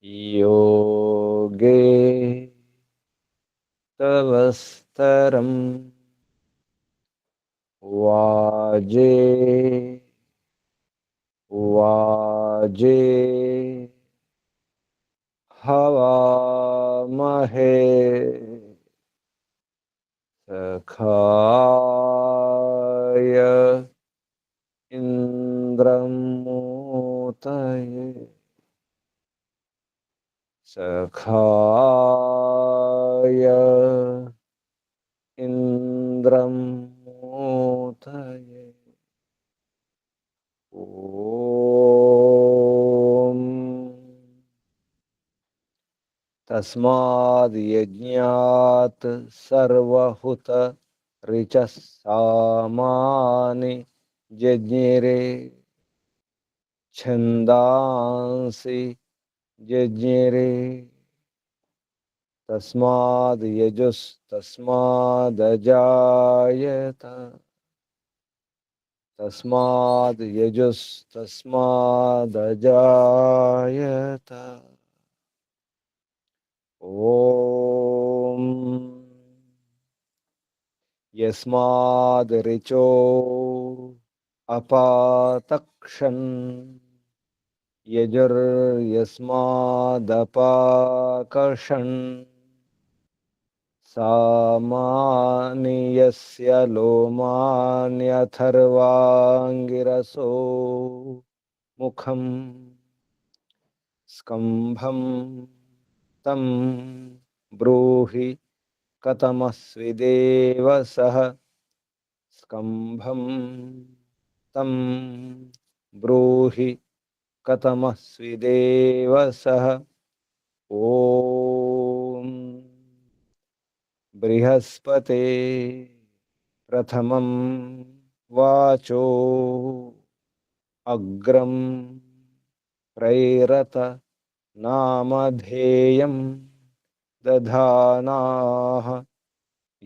योगे तवस्तरम् वाजे वाजे हवामहे सखाय इन्द्रमूतये सखाय इन्द्रमूतये ॐ तस्माद् यज्ञात् सर्वहुत ऋचः सामानि जज्ञिरे छन्दांसि जज्ञिरे तस्माद् यजुस्तस्मादजायत तस्माद् यजुस्तस्मादजायत ॐ यस्माद् ऋचो अपातक्षन् यजुर्यस्मादपाकर्षन् सामानि यस्य लोमान्यथर्वाङ्गिरसो मुखं स्कम्भं तं ब्रूहि कथमस्विदेव सः स्कम्भं तं ब्रूहि कथमस्विदेव सः ॐ बृहस्पते प्रथमं वाचो अग्रं प्रैरत नामधेयं दधानाः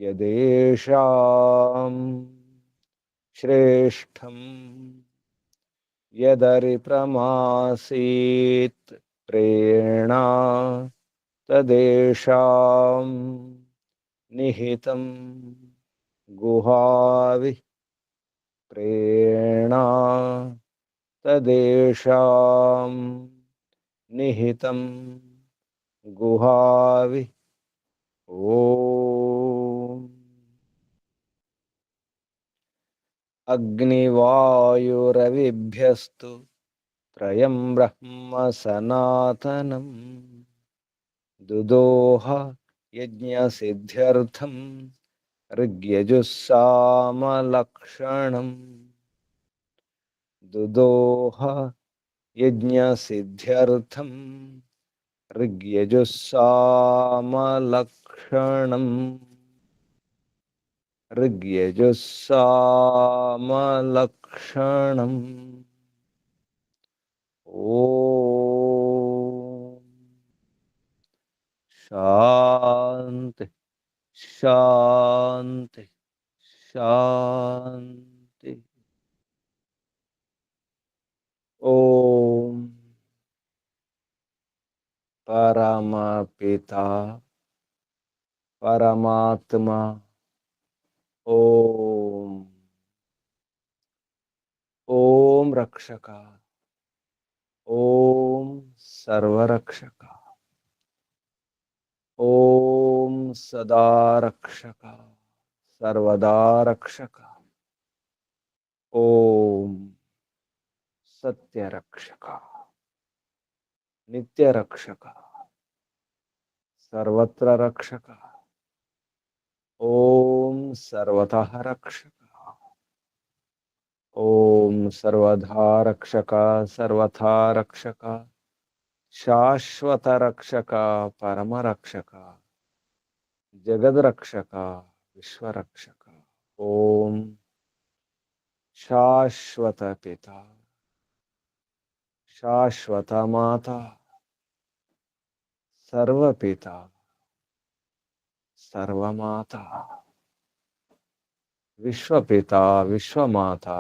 यदेषां श्रेष्ठं यदरिप्रमासीत् प्रेरणा तदेषां निहितं गुहाविः प्रेरणा तदेषां निहितं गुहाविः ॐ अग्निवायुरविभ्यस्तु त्रयं ब्रह्म सनातनं दुदोह यज्ञसिद्ध्यर्थं ऋग्यजुस्सामलक्षणं दुदोह यज्ञसिद्ध्यर्थं ऋग्यजुस्सामलक्षणं ऋग्यजुस्सामलक्षणम् ॐ शान्ति शान्ति शान्ति ॐ परमपिता परमात्मा ॐ रक्षका ॐ सर्वरक्षका ॐ सदा रक्षका सर्वदा रक्षका ॐ सत्यरक्षका नित्यरक्षका सर्वत्र रक्षका ॐ सर्वतः रक्षका ॐ सर्वधा रक्षका सर्वथा रक्षका शाश्वत रक्षका परम रक्षका जगद्रक्षका विश्वरक्षका ॐ शाश्वत पिता शाश्वत माता सर्वपिता सर्वमाता विश्वपिता विश्वमाता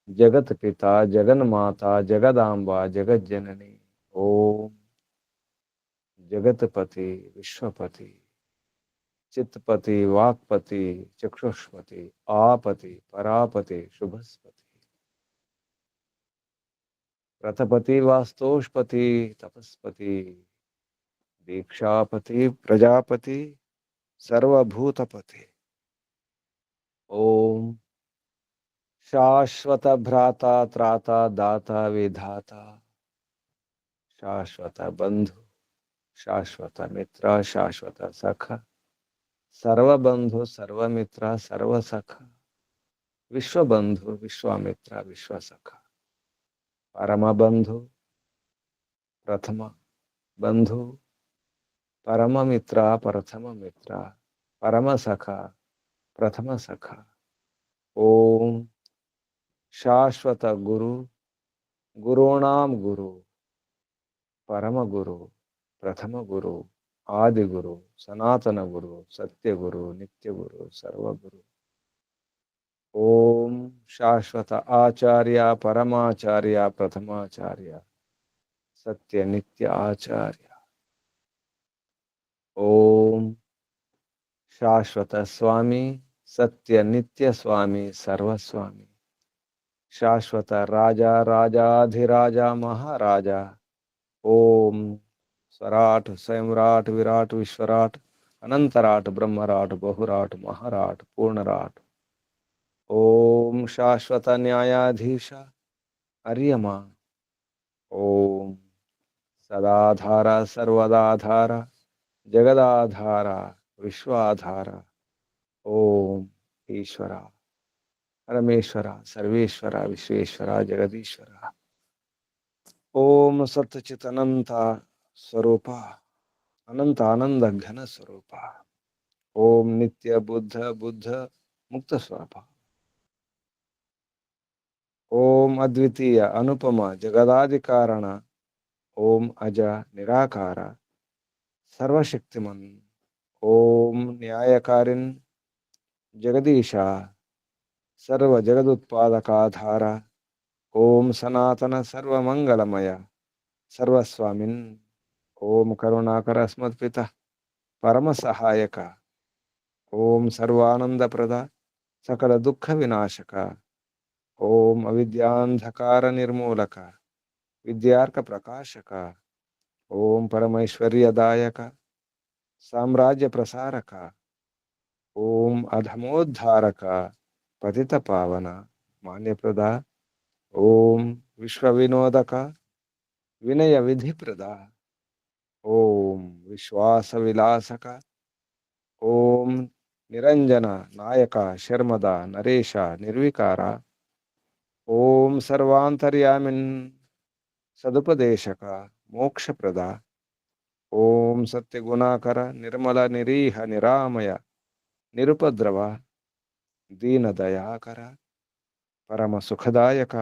जगत पिता जगन्माता जगदांबा जगज्जननी ओम जगतपति विश्वपति चित्तपति वाक्पति चक्षुष्पति आपति परापति शुभस्पति रथपति वास्तोषपति तपस्पति दीक्षापति प्रजापति सर्वभूतपति। ओम शाश्वत भ्राता त्राता दाता विधाता शाश्वत बंधु शाश्वत मित्र शाश्वत सखा सर्वबंधु सर्वमित्र सर्वसखा विश्वबंधु विश्वामित्र विश्वसखा परम बंधु प्रथम बंधु परम मित्र प्रथम मित्र परम सखा प्रथम सखा। ओम शाश्वत गुरु गुरूणाम गुरु परम गुरु प्रथम गुरु आदि गुरु सनातन गुरु सत्य गुरु नित्य गुरु सर्वगुरु। ओम शाश्वत आचार्य परमाचार्य प्रथमाचार्य सत्य नित्य आचार्य। ओम शाश्वत स्वामी सत्य नित्य स्वामी सर्वस्वामी शाश्वत राजा राजाधिराजा महाराजा। ओम स्वराट स्वयंराट विराट विश्वराट अनंतराट ब्रह्मराट बहुराट महाराट पूर्णराट। ओम शाश्वत न्यायाधीश अर्यमा। ओम सदाधारा सर्वदाधारा जगदाधारा विश्वाधारा। ओम ईश्वरा परमेश्वरा सर्वेश्वरा विश्वेश्वरा जगदीश्वरा। ओम सत्यचित अनंत स्वरूपा अनंत आनंद घन स्वरूपा। ओम नित्य बुद्ध बुद्ध मुक्त स्वरूपा। ओम अद्वितीय अनुपम जगदादिकारण। ओम अज निराकार सर्वशक्तिमन। ओम न्यायकारिन जगदीशा सर्व जगदुत्पादकाधार। ओम सनातन सर्वमंगलमय सर्वस्वामिन्। ओम करुणाकर अस्मत्पिता परम सहायक। ओम सर्वानंदप्रद सकल दुख विनाशक। ओम अविद्यांधकार निर्मूलक विद्यार्क प्रकाशक। ओम परमैश्वर्यदायक साम्राज्य प्रसारक। ओम अधमोद्धारक पतित पावन मान्यप्रदा। ओम विश्व विनोदक विनय विधि प्रदा। ओम विश्वास विलासक। ओम निरंजन नायक शर्मदा नरेश निर्विकारा। ओम सर्वांतर्यामिन् सदुपदेशक मोक्षप्रदा। ओम सत्य गुणाकर निर्मल निरीह निरामय निरुपद्रव दीन दयाकर परम सुखदायक।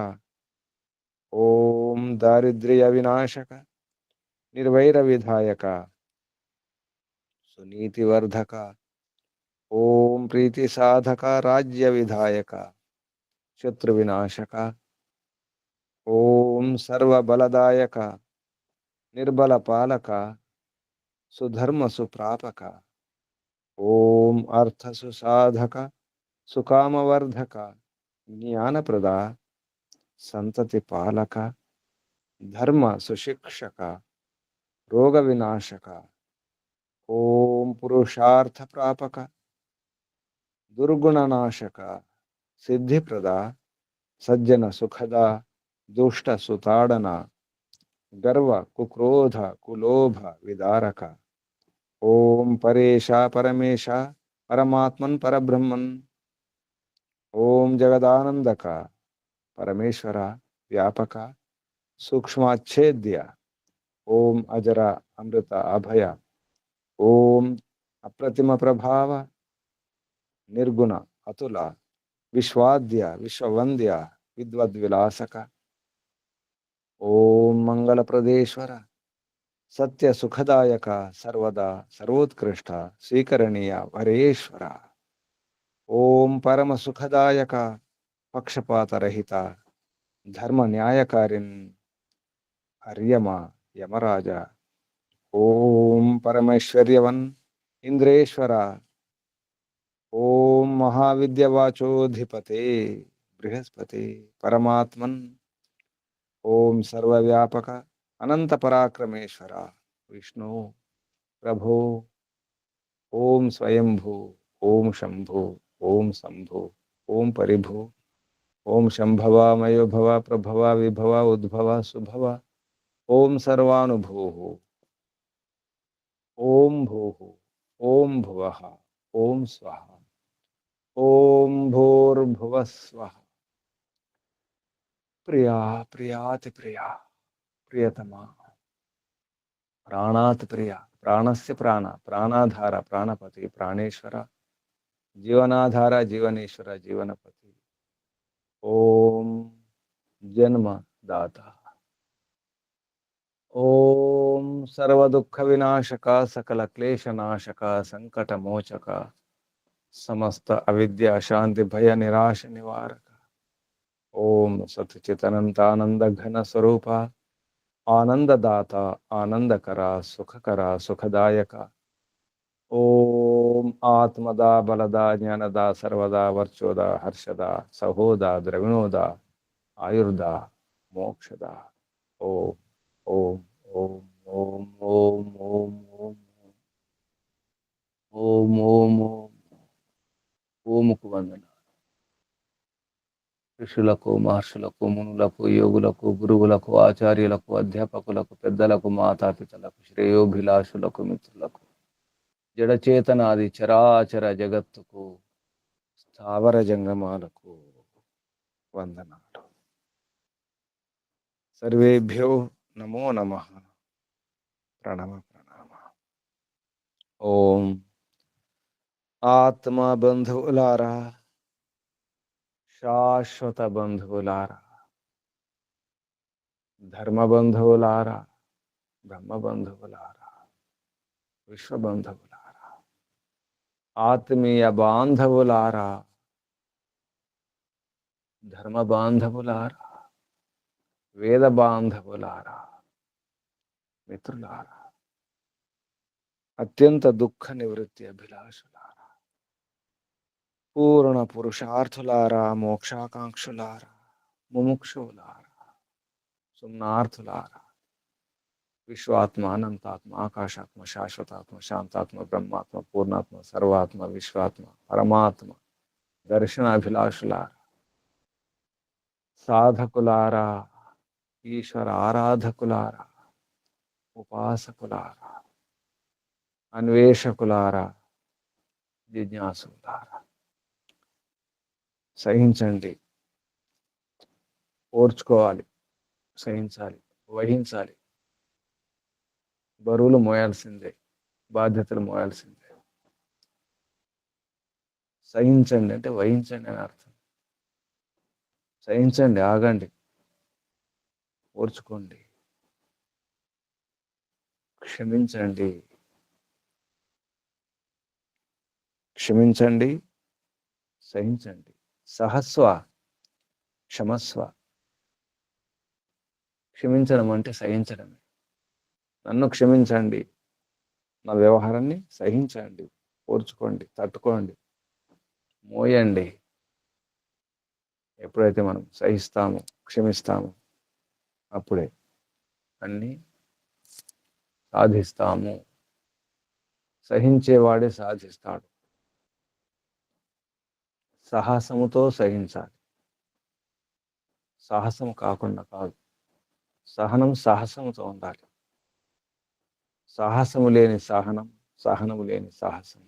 ओम दारिद्र्य विनाशक निर्वैर विधायक सुनीतिवर्धक। ओम प्रीति साधक राज्य विधायक शत्रु विनाशक। ओम सर्व बलदायक निर्बल पालक सुधर्म सुप्रापक। ओम अर्थ सुसाधक सुकामवर्धक ज्ञानप्रदा संतति पालक धर्म सुशिक्षक रोग विनाशक। ओम पुरुषार्थ प्रापक दुर्गुणनाशक सिद्धिप्रदा सज्जन सुखदा दुष्ट सुताड़ना गर्व कुक्रोध कुलोभ विदारक। ओम परेशा परमेशा परमात्मन परब्रह्मन। ओम जगदानंदक परमेश्वरा व्यापक सूक्ष्माच्छेद्य। ओम अजर अमृत अभय। ओम अप्रतिम प्रभाव निर्गुण अतुल विश्वाद्य विश्ववंद्य विद्वद्विलासक। ओम मंगल प्रदेश्वर सत्य सुखदायक सर्वदा सर्वोत्कृष्ट स्वीकरणीय वरेश्वर। ओम परम सुखदायक पक्षपात रहित धर्म न्यायकारिन् अर्यमा यमराज। ఓం పరమేశ్వర్యవన్ ఇంద్రేశ్వర. ఓం మహావిద్యవాచోధిపతే బృహస్పతి పరమాత్మన్. ఓం సర్వవ్యాపక అనంత పరాక్రమేశ్వర విష్ణు ప్రభో. ఓం స్వయంభూ. ఓం శంభు. ఓం శంభు. ఓం పరిభూ. ఓం శంభవ మయోభవ ప్రభవ విభవ ఉద్భవ సుభవ. ఓం సర్వానుభూ. ఓం భూ. ఓం భువ. ఓం స్వః. ఓం భూర్భువస్వః. ప్రియా ప్రియాతి ప్రియా ప్రియతమా ప్రాణాత్ ప్రియ ప్రాణస్య ప్రాణ ప్రాణాధార ప్రాణపతి ప్రాణేశ్వర జీవనాధార జీవనేశ్వర జీవనపతి. ఓం జన్మదాత. ఓం సర్వదుఃఖ వినాశక సకల క్లేశనాశక సంకటమోచక సమస్త అవిద్య శాంతి భయ నిరాశ నివారక. ఓం సత్చితనంతానంద ఘన స్వరూప ఆనందదాత ఆనందకర సుఖకర సుఖదాయక. ఓం ఆత్మదా బలదా జ్ఞానదా సర్వదా వర్చోదా హర్షదా సహోదా ద్రవిణోదా ఆయుర్దా మోక్షదా. ఓం ఓం ఓం ఓం ఓం ఓం ఓం ఓం ఓం ఓం. ఓముకు వందన. ఋషులకు మహర్షులకు మునులకు యోగులకు గురువులకు ఆచార్యులకు అధ్యాపకులకు పెద్దలకు మాతాపితలకు శ్రేయోభిలాషులకు మిత్రులకు జడచేతనాది చరాచర జగత్తుకు స్థావర జంగమాలకు వందనాలు. సర్వేభ్యో నమో నమః. ప్రణమ ప్రణామ. ఓం ఆత్మ బంధువులారా, శాశ్వత బంధువులారా, ధర్మ బంధువులారా, బ్రహ్మ బంధువులారా, విశ్వ బంధువులారా, ఆత్మీయ బాంధవులారా, ధర్మ బాంధవులారా, వేద బాంధవులారా, మిత్రులారా, అత్యంత దుఃఖ నివృత్తి అభిలాషులారా, పూర్ణ పురుషార్థులారా, మోక్షాకాంక్షులారా, ముముక్షులారా, సుమ్నార్థులారా, విశ్వాత్మ అనంతాత్మ ఆకాశాత్మ శాశ్వతాత్మ శాంతాత్మ బ్రహ్మాత్మ పూర్ణాత్మ సర్వాత్మ విశ్వాత్మ పరమాత్మ దర్శనాభిలాషులారా, సాధకులారా, ఈశ్వర ఆరాధకులారా, ఉపాసకులారా, అన్వేషకులారా, జిజ్ఞాసులారా, సహించండి, ఓర్చుకోవాలి, సహించాలి, వహించాలి. బరువులు మోయాల్సిందే, బాధ్యతలు మోయాల్సిందే. సహించండి అంటే వహించండి అని అర్థం. సహించండి, ఆగండి, ఓర్చుకోండి, క్షమించండి, క్షమించండి, సహించండి. సహస్వ, క్షమస్వ. క్షమించడం అంటే సహించడమే. నన్ను క్షమించండి, నా వ్యవహారాన్ని సహించండి, ఓర్చుకోండి, తట్టుకోండి, మోయండి. ఎప్పుడైతే మనం సహిస్తామో క్షమిస్తామో అప్పుడే అన్నీ సాధిస్తాము. సహించేవాడే సాధిస్తాడు. సాహసముతో సహించాలి, సాహసం కాకుండా కాదు. సహనం సాహసముతో ఉండాలి. సాహసము లేని సహనం, సహనము లేని సాహసం.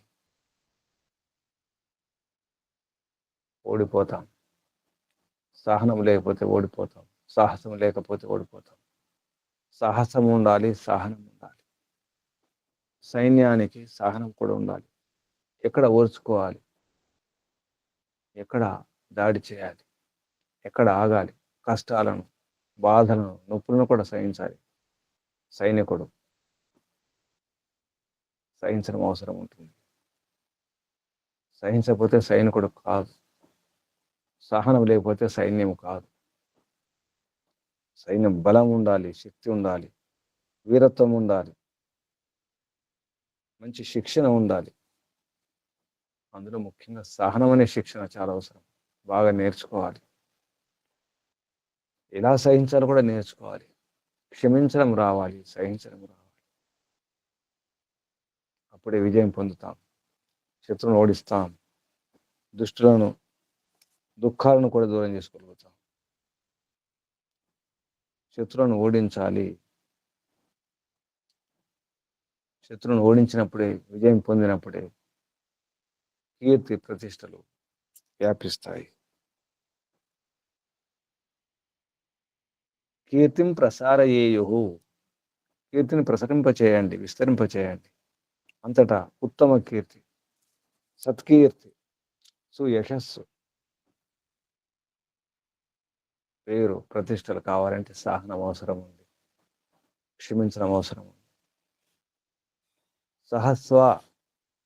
ఓడిపోతాం. సహనం లేకపోతే ఓడిపోతాం, సాహసం లేకపోతే ఓడిపోతాం. సాహసం ఉండాలి, సహనం ఉండాలి. సైన్యానికి సహనం కూడా ఉండాలి. ఎక్కడ ఓర్చుకోవాలి, ఎక్కడ దాడి చేయాలి, ఎక్కడ ఆగాలి, కష్టాలను బాధలను నొప్పులను కూడా సహించాలి. సైనికుడు సహించడం అవసరం ఉంటుంది. సహించకపోతే సైనికుడు కాదు, సహనం లేకపోతే సైన్యం కాదు. సైన్యం బలం ఉండాలి, శక్తి ఉండాలి, వీరత్వం ఉండాలి. మంచి శిక్షణ ఉండాలి. అందులో ముఖ్యంగా సహనం అనే శిక్షణ చాలా అవసరం. బాగా నేర్చుకోవాలి. ఎలా సహించాలో కూడా నేర్చుకోవాలి. క్షమించడం రావాలి, సహించడం రావాలి. అప్పుడే విజయం పొందుతాం. శత్రువును ఓడిస్తాం. దుష్టులను, దుఃఖాలను కూడా దూరం చేసుకోగలుగుతాం. శత్రువులను ఓడించాలి. శత్రువును ఓడించినప్పుడే, విజయం పొందినప్పుడే కీర్తి ప్రతిష్టలు వ్యాపిస్తాయి. కీర్తిం ప్రసారయేయుః. కీర్తిని ప్రసరింపచేయండి, విస్తరింపచేయండి. అంతటా ఉత్తమ కీర్తి, సత్కీర్తి, సుయశస్సు, పేరు, ప్రతిష్టలు కావాలంటే సహనం అవసరం ఉంది. క్షమించడం అవసరం ఉంది. సహస్వ,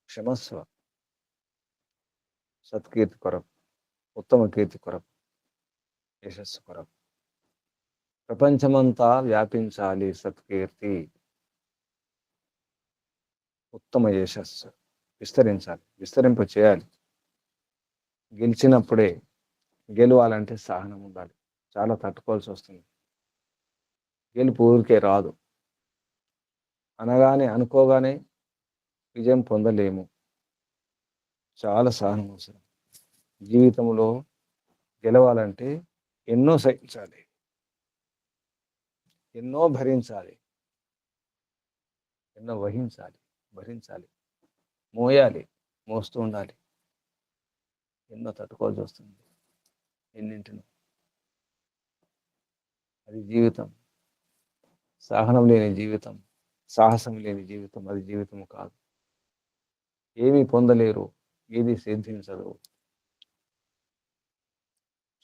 క్షమస్వ. సత్కీర్తి కొరకు, ఉత్తమ కీర్తి కొరకు, యశస్సు కొరకు. ప్రపంచమంతా వ్యాపించాలి సత్కీర్తి, ఉత్తమ యశస్సు. విస్తరించాలి, విస్తరింప చేయాలి. గెలిచినప్పుడే, గెలవాలంటే సహనం ఉండాలి. చాలా తట్టుకోవాల్సి వస్తుంది. గెలుపు ఊరికే రాదు. అనుకోగానే విజయం పొందలేము. చాలా సహనం అవసరం. జీవితంలో గెలవాలంటే ఎన్నో సహించాలి, ఎన్నో భరించాలి, ఎన్నో వహించాలి, భరించాలి, మోయాలి, మోస్తూ ఉండాలి. ఎన్నో తట్టుకోవాల్సి వస్తుంది. ఎన్నింటినో. అది జీవితం. సహనం లేని జీవితం, సాహసం లేని జీవితం అది జీవితం కాదు. ఏమీ పొందలేరు, ఏది సిద్ధించదు.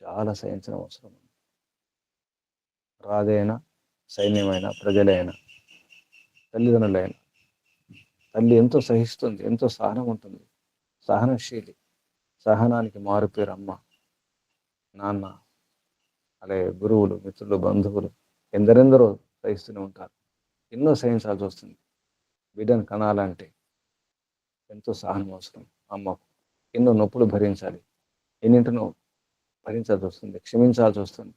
చాలా సహించడం అవసరం. రాజైనా, సైన్యమైనా, ప్రజలైనా, తల్లిదండ్రులైనా. తల్లి ఎంతో సహిస్తుంది, ఎంతో సహనం ఉంటుంది. సహనశీలి. సహనానికి మారుపేరు అమ్మ, నాన్న, అలాగే గురువులు, మిత్రులు, బంధువులు ఎందరెందరో సహిస్తూనే ఉంటారు. ఎన్నో సహించాల్సి వస్తుంది. బిడ్డను కనాలంటే ఎంతో సహనం అవసరం అమ్మకు. ఎన్నో నొప్పులు భరించాలి, ఎన్నింటినో భరించాల్సి వస్తుంది, క్షమించాల్సి వస్తుంది.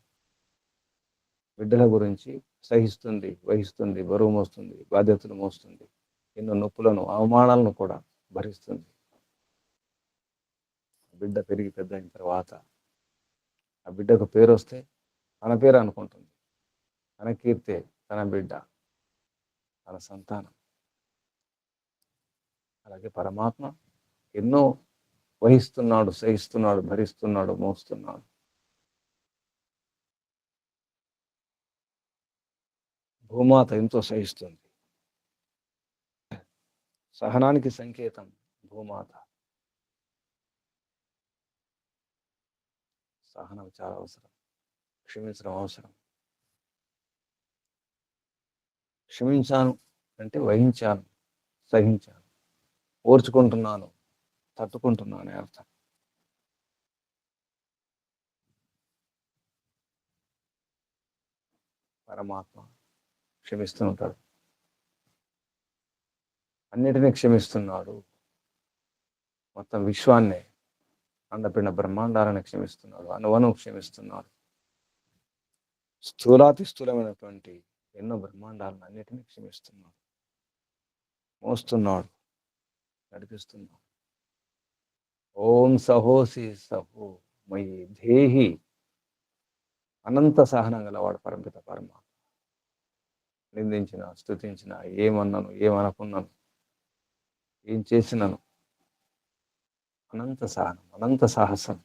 బిడ్డల గురించి సహిస్తుంది, వహిస్తుంది, బరువు మోస్తుంది, బాధ్యతలు మోస్తుంది. ఎన్నో నొప్పులను, అవమానాలను కూడా భరిస్తుంది. బిడ్డ పెరిగి పెద్ద అయిన తర్వాత ఆ బిడ్డకు పేరు వస్తే తన పేరు అనుకుంటుంది. తన కీర్తే, తన బిడ్డ, తన సంతానం. అలాగే పరమాత్మ ఎన్నో వహిస్తున్నాడు, సహిస్తున్నాడు, భరిస్తున్నాడు, మోస్తున్నాడు. భూమాత ఎంతో సహిస్తుంది. సహనానికి సంకేతం భూమాత. సహనం చాలా అవసరం. క్షమించడం అవసరం. క్షమించాను అంటే వహించాను, సహించాను, ఓర్చుకుంటున్నాను, తట్టుకుంటున్నాను అని అర్థం. పరమాత్మ క్షమిస్తూ ఉంటాడు. అన్నిటినీ క్షమిస్తున్నాడు. మొత్తం విశ్వాన్నే, అండపిండ బ్రహ్మాండాలను క్షమిస్తున్నాడు. అణువను క్షమిస్తున్నాడు. స్థూలాతి స్థూలమైనటువంటి ఎన్నో బ్రహ్మాండాలను అన్నిటినీ క్షమిస్తున్నాడు. మోస్తున్నాడు, నడిపిస్తున్నాడు. ఓం సహోసి సహో మయి ధేహి. అనంత సహనం గలవాడు పరమిత పరమాత్మ. నిందించిన, స్తుతించిన, ఏమన్నాను, ఏమనుకున్నాను, ఏం చేసినాను, అనంత సహనం, అనంత సాహసం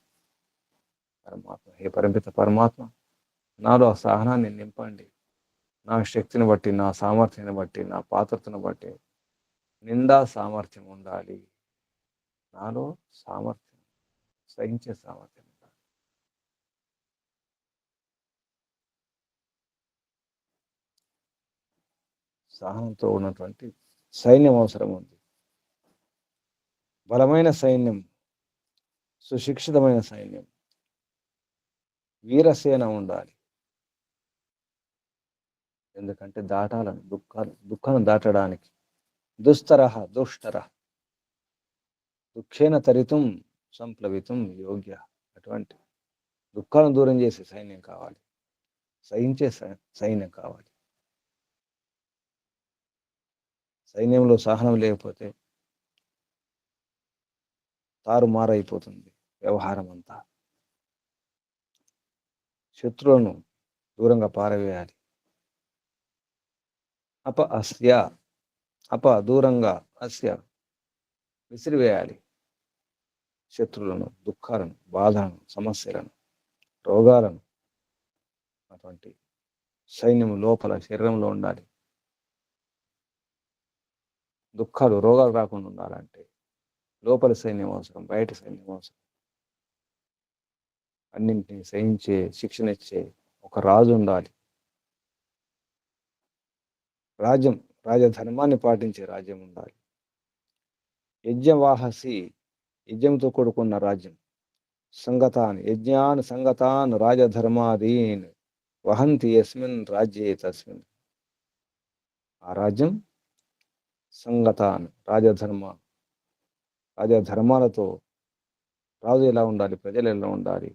పరమాత్మ. హే పరమిత పరమాత్మ, నాలో ఆ సహనాన్ని నింపండి. నా శక్తిని బట్టి, నా సామర్థ్యాన్ని బట్టి, నా పాత్రతను బట్టి నిండా సామర్థ్యం ఉండాలి. నాలో సామర్థ్యం, సహించే సామర్థ్యం ఉండాలి. సహనంతో ఉన్నటువంటి సైన్యం అవసరం ఉంది. బలమైన సైన్యం, సుశిక్షితమైన సైన్యం, వీరసేన ఉండాలి. ఎందుకంటే దాటాలని, దుఃఖాన్ని దాటడానికి, దుస్తరః దుష్టరః దుఃఖేన తరితుం సంప్లవితుం యోగ్య. అటువంటి దుఃఖాలను దూరం చేసే సైన్యం కావాలి, సహించే సైన్యం కావాలి. సైన్యంలో సహనం లేకపోతే తారుమారైపోతుంది వ్యవహారం అంతా. శత్రువులను దూరంగా పారవేయాలి. దూరంగా అస్య విసిరివేయాలి. శత్రువులను, దుఃఖాలను, బాధలను, సమస్యలను, రోగాలను అటువంటి సైన్యం లోపల శరీరంలో ఉండాలి. దుఃఖాలు, రోగాలు రాకుండా ఉండాలంటే లోపల సైన్యం అవసరం, బయట సైన్యం అవసరం. అన్నింటినీ సహించే, శిక్షణ ఇచ్చే ఒక రాజు ఉండాలి. రాజధర్మాన్ని పాటించే రాజ్యం ఉండాలి. యజ్ఞవాహసి, యజ్ఞంతో కూడుకున్న రాజ్యం. సంగతాన్ యజ్ఞాన్ సంగతాన్ రాజధర్మాదీన్ వహంతి యస్మిన్ రాజ్యే తస్మిన్. ఆ రాజ్యం సంగతాన్ రాజధర్మాలతో, రాజు ఎలా ఉండాలి, ప్రజలు ఎలా ఉండాలి,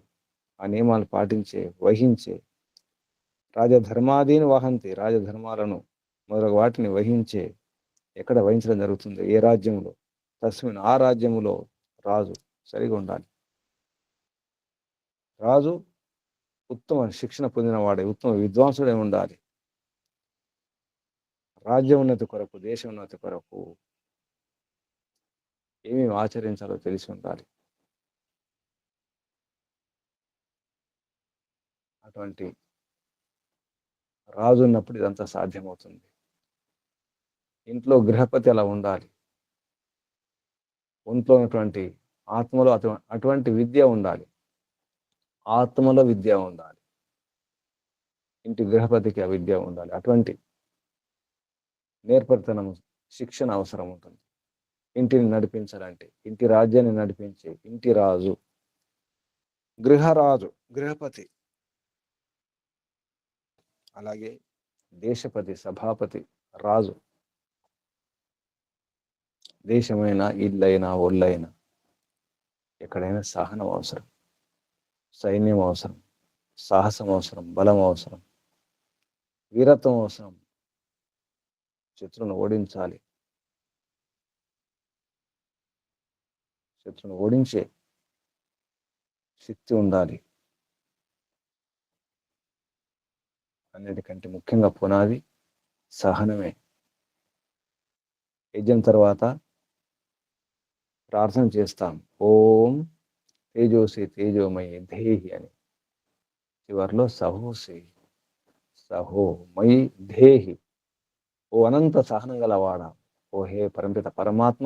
ఆ నియమాలు పాటించే, వహించే, రాజధర్మాదీని వహంతి, రాజధర్మాలను మొదలగు వాటిని వహించే. ఎక్కడ వహించడం జరుగుతుందో, ఏ రాజ్యంలో, తస్మిన్ ఆ రాజ్యములో రాజు సరిగా ఉండాలి. రాజు ఉత్తమ శిక్షణ పొందినవాడే, ఉత్తమ విద్వాంసుడే ఉండాలి. రాజ్య ఉన్నతి కొరకు, దేశ ఉన్నతి కొరకు ఏమేమి ఆచరించాలో తెలిసి ఉండాలి. అటువంటి రాజు ఉన్నప్పుడు ఇదంతా సాధ్యమవుతుంది. ఇంట్లో గృహపతి అలా ఉండాలి. ఒంట్లో ఉన్నటువంటి ఆత్మలో అటువంటి విద్య ఉండాలి. ఆత్మలో విద్య ఉండాలి. ఇంటి గృహపతికి ఆ విద్య ఉండాలి. అటువంటి నేర్పరితనం, శిక్షణ అవసరం ఉంటుంది. ఇంటిని నడిపించాలంటే, ఇంటి రాజ్యాన్ని నడిపించే ఇంటి రాజు, గృహరాజు, గృహపతి. అలాగే దేశపతి, సభాపతి, రాజు. దేశమైనా, ఇల్లైనా, ఒళ్ళైనా ఎక్కడైనా సహనం అవసరం, సైన్యం అవసరం, సాహసం అవసరం, బలం అవసరం, వీరత్వం అవసరం. శత్రువును ఓడించాలి. శత్రువును ఓడించే శక్తి ఉండాలి. అన్నిటికంటే ముఖ్యంగా పునాది సహనమే. యజ్ఞం తర్వాత ప్రార్థన చేస్తాం, ఓం తేజోసి తేజోమయి ధేహి అని. చివరిలో సహోమయి ధేహి, ఓ అనంత సహనం గలవాడా, ఓ హే పరమిత పరమాత్మ,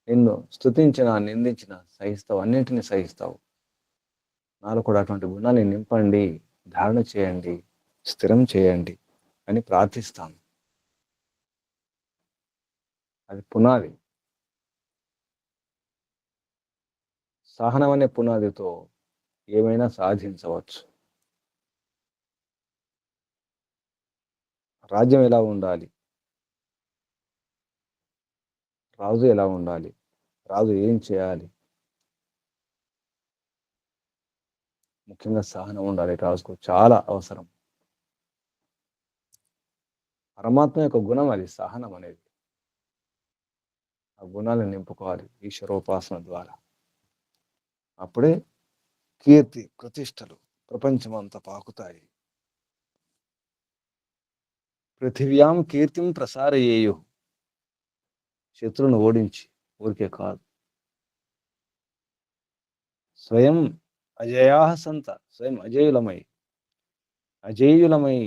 నిన్ను స్తుతించిన, నిందించిన సహిస్తావు, అన్నింటినీ సహిస్తావు. నాలో కూడా అటువంటి గుణాన్ని నింపండి, ధారణ చేయండి, స్థిరం చేయండి అని ప్రార్థిస్తాం. అది పునాది. సహనం అనే పునాదితో ఏమైనా సాధించవచ్చు. రాజ్యం ఎలా ఉండాలి, రాజు ఎలా ఉండాలి, రాజు ఏం చేయాలి? ముఖ్యంగా సహనం ఉండాలి. రాజుకు చాలా అవసరం. పరమాత్మ యొక్క గుణం అది, సహనం అనేది. ఆ గుణాలను నింపుకోవాలి ఈశ్వరోపాసన ద్వారా. అప్పుడే కీర్తి, ప్రతిష్టలు ప్రపంచమంతా పాకుతాయి. పృథివ్యాం కీర్తిం ప్రసారయేయు. శత్రువును ఓడించి ఊరికే కాదు. స్వయం అజయా సంత, స్వయం అజేయులమై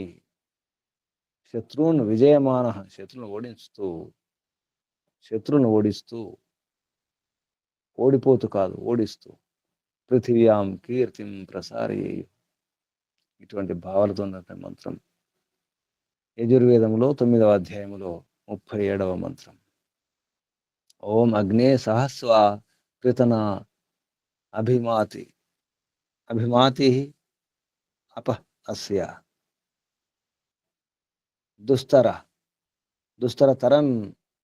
శత్రువును విజయమాన, శత్రువును ఓడిస్తూ, ఓడిపోతూ కాదు, ఓడిస్తూ, పృథివ్యాం కీర్తిం ప్రసారయేయు. ఇటువంటి భావాలతో ఉన్నటువంటి మంత్రం యజుర్వేదంలో 9వ అధ్యాయంలో 37వ మంత్రం. ఓం అగ్నే సహస్వ కృతన అభిమాతి అప అస్య దుస్తరతరన్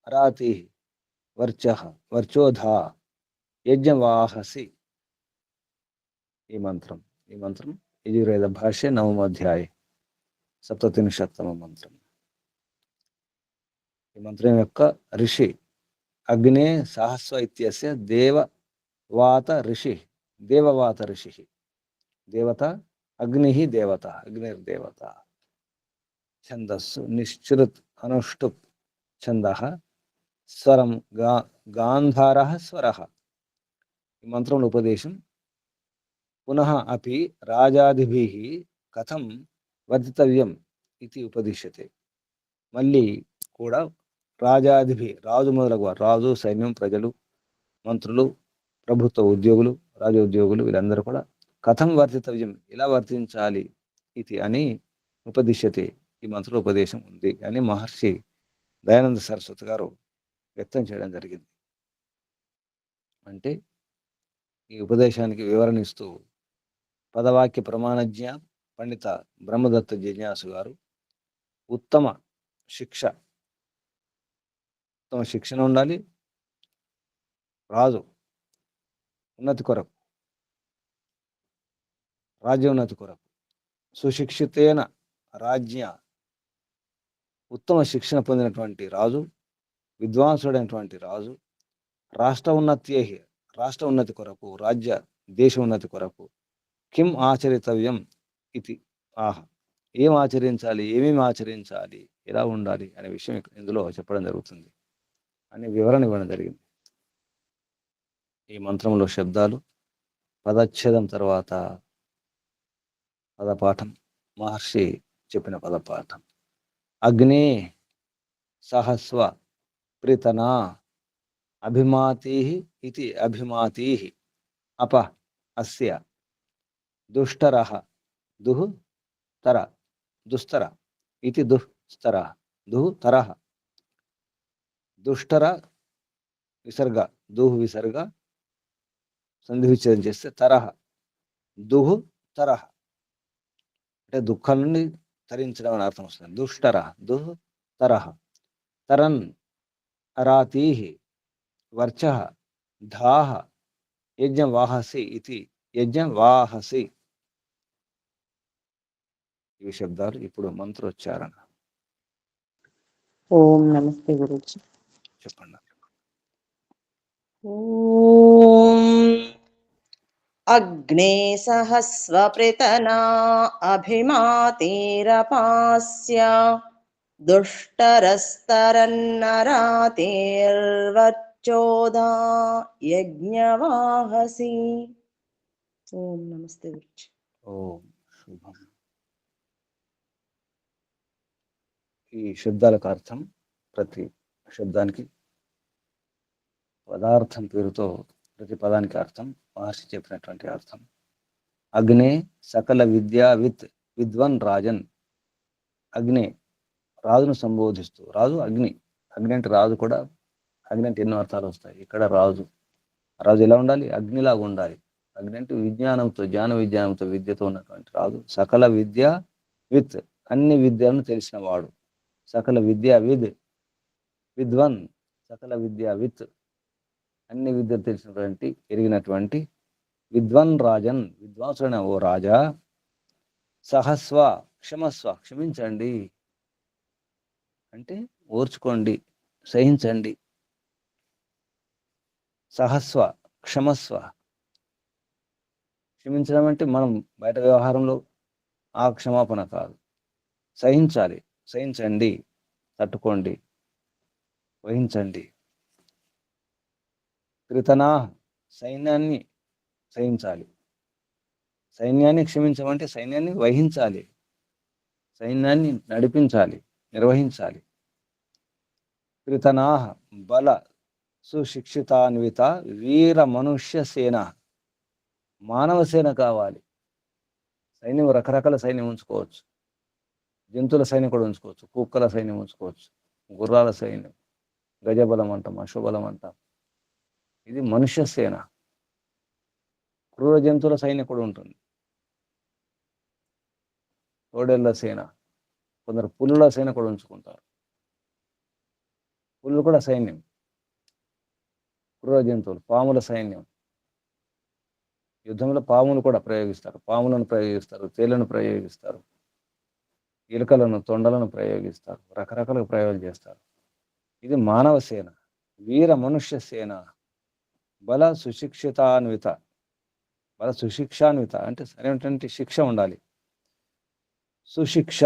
అరాతి వర్చః వర్చోధా యజ్ఞవాహసి. ఈ మంత్రం యజుర్వేద భాష్య 9వ అధ్యాయ 37తమ మంత్రం. ఈ మంత్రం యొక్క ఋషి అగ్నే సహస్వ ఇత్యస్య దేవవాత ఋషి. దేవత అగ్ని దేవత, అగ్నిర్దేవత. ఛందస్సు నిశ్చృత్ అనుష్టుప్ ఛందః స్వరం గాంధారః స్వరః. ఈ మంత్రంలో ఉపదేశం పునః అపి రాజాదిభిః కథం వర్తితవ్యం ఇది ఉపదిశ్యతే. మళ్ళీ కూడా రాజాదిభి, రాజు మొదలగు రాజు, సైన్యం, ప్రజలు, మంత్రులు, ప్రభుత్వ ఉద్యోగులు, రాజోద్యోగులు వీళ్ళందరూ కూడా కథం వర్తితవ్యం, ఇలా వర్తించాలి ఇది అని ఉపదిశ్యతే, ఈ మంత్ర ఉపదేశం ఉంది అని మహర్షి దయానంద సరస్వతి గారు వ్యక్తం చేయడం జరిగింది. అంటే ఈ ఉపదేశానికి వివరణ ఇస్తూ పదవాక్య ప్రమాణజ్ఞ పండిత బ్రహ్మదత్త జిజ్ఞాసు గారు ఉత్తమ శిక్షణ ఉండాలి, రాజు ఉన్నతి కొరకు, రాజ్యోన్నతి కొరకు సుశిక్షితేన రాజ్ఞ, ఉత్తమ శిక్షణ పొందినటువంటి రాజు, విద్వాంసుడైనటువంటి రాజు, రాష్ట్ర ఉన్నతి కొరకు, రాజ్య దేశ ఉన్నతి కొరకు కిం ఆచరితవ్యం ఇది ఏం ఆచరించాలి, ఏమేమి ఆచరించాలి, ఎలా ఉండాలి అనే విషయం ఇందులో చెప్పడం జరుగుతుంది అనే వివరణ ఇవ్వడం జరిగింది. ఈ మంత్రంలో శబ్దాలు, పదచ్ఛేదం తర్వాత పదపాఠం, మహర్షి చెప్పిన పదపాఠం. అగ్నే సహస్వ ప్రీతనా అభిమాతి ఇది అభిమాతి అప అస్య దుష్టరః దుస్తర దుస్తర ఇది దుస్తరః దుష్టర విసర్గ విసర్గ సంధి విచ్ఛేదం చేస్తే తరహ తరహ అంటే దుఃఖం నుండి తరించడం అని అర్థం వస్తుంది. దుష్టర తరహ తరన్ అరాతీ వర్చః ధాః యజ్ఞవాహసి ఇది యజ్ఞవాహసి. ఈ శబ్దాలు ఇప్పుడు మంత్రోచ్చారణ. ఓం నమస్తే గురుజీ. చెప్పండి. ఓం అగ్నే సహస్వప్రీతనా అభిమాతిరపాస్య దుష్టరస్తరన్నరాతిర్వర్చోదా యజ్ఞవాహసి. ఓం నమస్తే గురుజీ. ఓం శుభం. ఈ శబ్దాలకు అర్థం, ప్రతి శబ్దానికి పదార్థం పేరుతో ప్రతి పదానికి అర్థం మహర్షి చెప్పినటువంటి అర్థం. అగ్నే సకల విద్వన్ రాజన్. అగ్నే రాజును సంబోధిస్తూ, రాజు అగ్ని అంటే రాజు కూడా, అగ్ని అంటే ఎన్నో అర్థాలు వస్తాయి. ఇక్కడ రాజు ఎలా ఉండాలి, అగ్నిలాగా ఉండాలి. అగ్ని అంటే విజ్ఞానంతో, జ్ఞాన విజ్ఞానంతో, విద్యతో ఉన్నటువంటి రాజు. సకల అన్ని విద్యలను తెలిసిన వాడు. సకల విద్వన్, సకల అన్ని విద్యలు తెలిసినటువంటి, ఎరిగినటువంటి విద్వన్ రాజన్, విద్వాంసుడైన ఓ రాజా. సహస్వ క్షమస్వ, క్షమించండి అంటే ఓర్చుకోండి, సహించండి. సహస్వ క్షమస్వ, క్షమించడం అంటే మనం బయట వ్యవహారంలో ఆ క్షమాపణ కాదు, సహించండి, తట్టుకోండి, వహించండి. కృతనా, సైన్యాన్ని సహించాలి. సైన్యాన్ని క్షమించమంటే సైన్యాన్ని వహించాలి, సైన్యాన్ని నడిపించాలి, నిర్వహించాలి. కృతనా బల సుశిక్షితాన్విత వీర మనుష్య సేన, మానవ సేన కావాలి. సైన్యం రకరకాల సైన్యం ఉంచుకోవచ్చు, జంతువుల సైన్యం కూడా ఉంచుకోవచ్చు, కుక్కల సైన్యం ఉంచుకోవచ్చు, గుర్రాల సైన్యం, గజబలం అంటాం, అశ్వబలం అంటాం. ఇది మనుష్య సేన. క్రూర జంతువుల సైన్యం కూడా ఉంటుంది, తోడేళ్ల సేన, కొందరు పులుల సేన కూడా ఉంచుకుంటారు. పులులు కూడా సైన్యం, క్రూర జంతువులు, పాముల సైన్యం. యుద్ధంలో పాములు కూడా ప్రయోగిస్తారు, పాములను ప్రయోగిస్తారు, తేళ్లను ప్రయోగిస్తారు, ఎలుకలను, తొండలను ప్రయోగిస్తారు, రకరకాల ప్రయోగాలు చేస్తారు. ఇది మానవ సేన, వీర మనుష్య సేన, బల సుశిక్షితాన్విత. బల సుశిక్షాన్విత అంటే సరైనటువంటి శిక్ష ఉండాలి. సుశిక్ష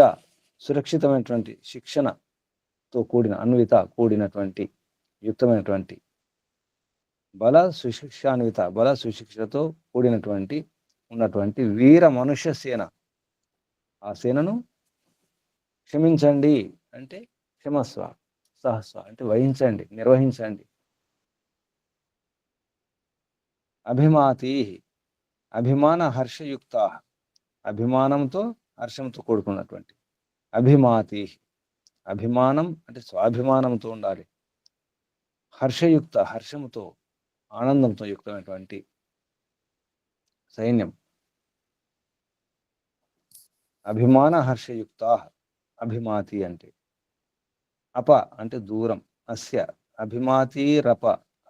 సురక్షితమైనటువంటి శిక్షణతో కూడిన, అన్విత కూడినటువంటి, యుక్తమైనటువంటి. బల సుశిక్షాన్విత, బల సుశిక్షతో కూడినటువంటి ఉన్నటువంటి వీర మనుష్య సేన. ఆ సేనను క్షమించండి అంటే క్షమస్వ, సహస్వ అంటే వహించండి, నిర్వహించండి. అభిమాతి, అభిమాన హర్షయుక్త, అభిమానంతో హర్షంతో కూడుకున్నటువంటి. అభిమాతి, అభిమానం అంటే స్వాభిమానంతో ఉండాలి. హర్షయుక్త, హర్షముతో, ఆనందంతో యుక్తమైనటువంటి సైన్యం. అభిమాన హర్షయుక్త, అభిమాతి అంటే. అప అంటే దూరం, అస్య అభిమాతిరప,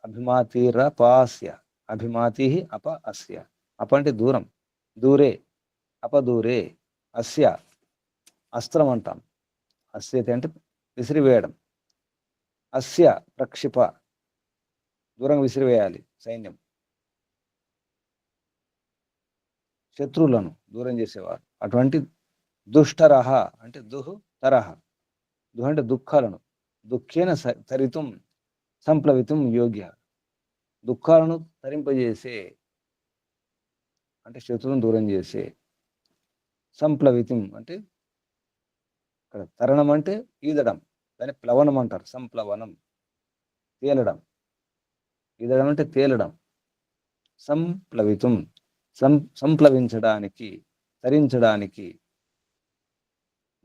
అభిమాతిరపాస్య, అభిమాతి అప అస్య. అప అంటే దూరం, దూరే, అపదూరే. అస్య అస్త్రం అంటాం, అస్యత అంటే విసిరివేయడం. అస్య ప్రక్షిప, దూరం విసిరివేయాలి సైన్యం. శత్రువులను దూరం చేసేవారు. అటువంటి దుష్టరహ అంటే దుహ్ తరహ, దుహ్ అంటే దుఃఖాలను, దుఃఖేన తరితం సంప్లవితం యోగ్య, దుఃఖాలను తరింపజేసే అంటే శత్రువును దూరం చేసే. సంప్లవితం అంటే ఇక్కడ తరణం అంటే ఈదడం, దాన్ని ప్లవనం అంటారు. సంప్లవనం తేలడం, ఈదడం అంటే తేలడం. సంప్లవితం సంప్లవించడానికి, తరించడానికి,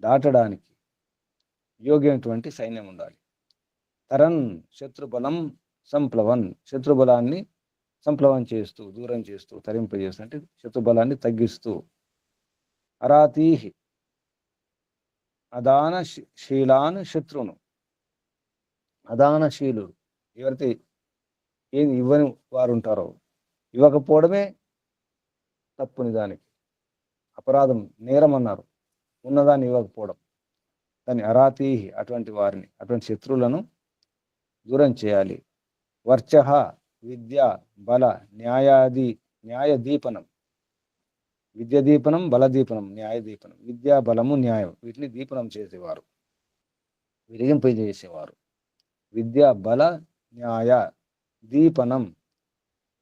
దాటడానికి యోగ్యమైనటువంటి సైన్యం ఉండాలి. తరన్ శత్రుబలం, సంప్లవన్ శత్రుబలాన్ని సంప్లవం చేస్తూ, దూరం చేస్తూ, తరింపజేస్తూ అంటే శత్రుబలాన్ని తగ్గిస్తూ. అరాతీహి అదానశీలాన్ శత్రువును, అదానశీలుడు ఎవరైతే ఏది ఇవ్వని వారు ఉంటారో, ఇవ్వకపోవడమే తప్పు, నిజానికి అపరాధం, నేరం అన్నారు, ఉన్నదాన్ని ఇవ్వకపోవడం. దాన్ని అరాతీహి అటువంటి వారిని, అటువంటి శత్రువులను దూరం చేయాలి. వర్చః విద్య బల న్యాయదీపనం, విద్య దీపనం, బలదీపనం, న్యాయదీపనం. విద్యా బలము న్యాయం వీటిని దీపనం చేసేవారు, వెలిగింపజేసేవారు. విద్య బల న్యాయ దీపనం,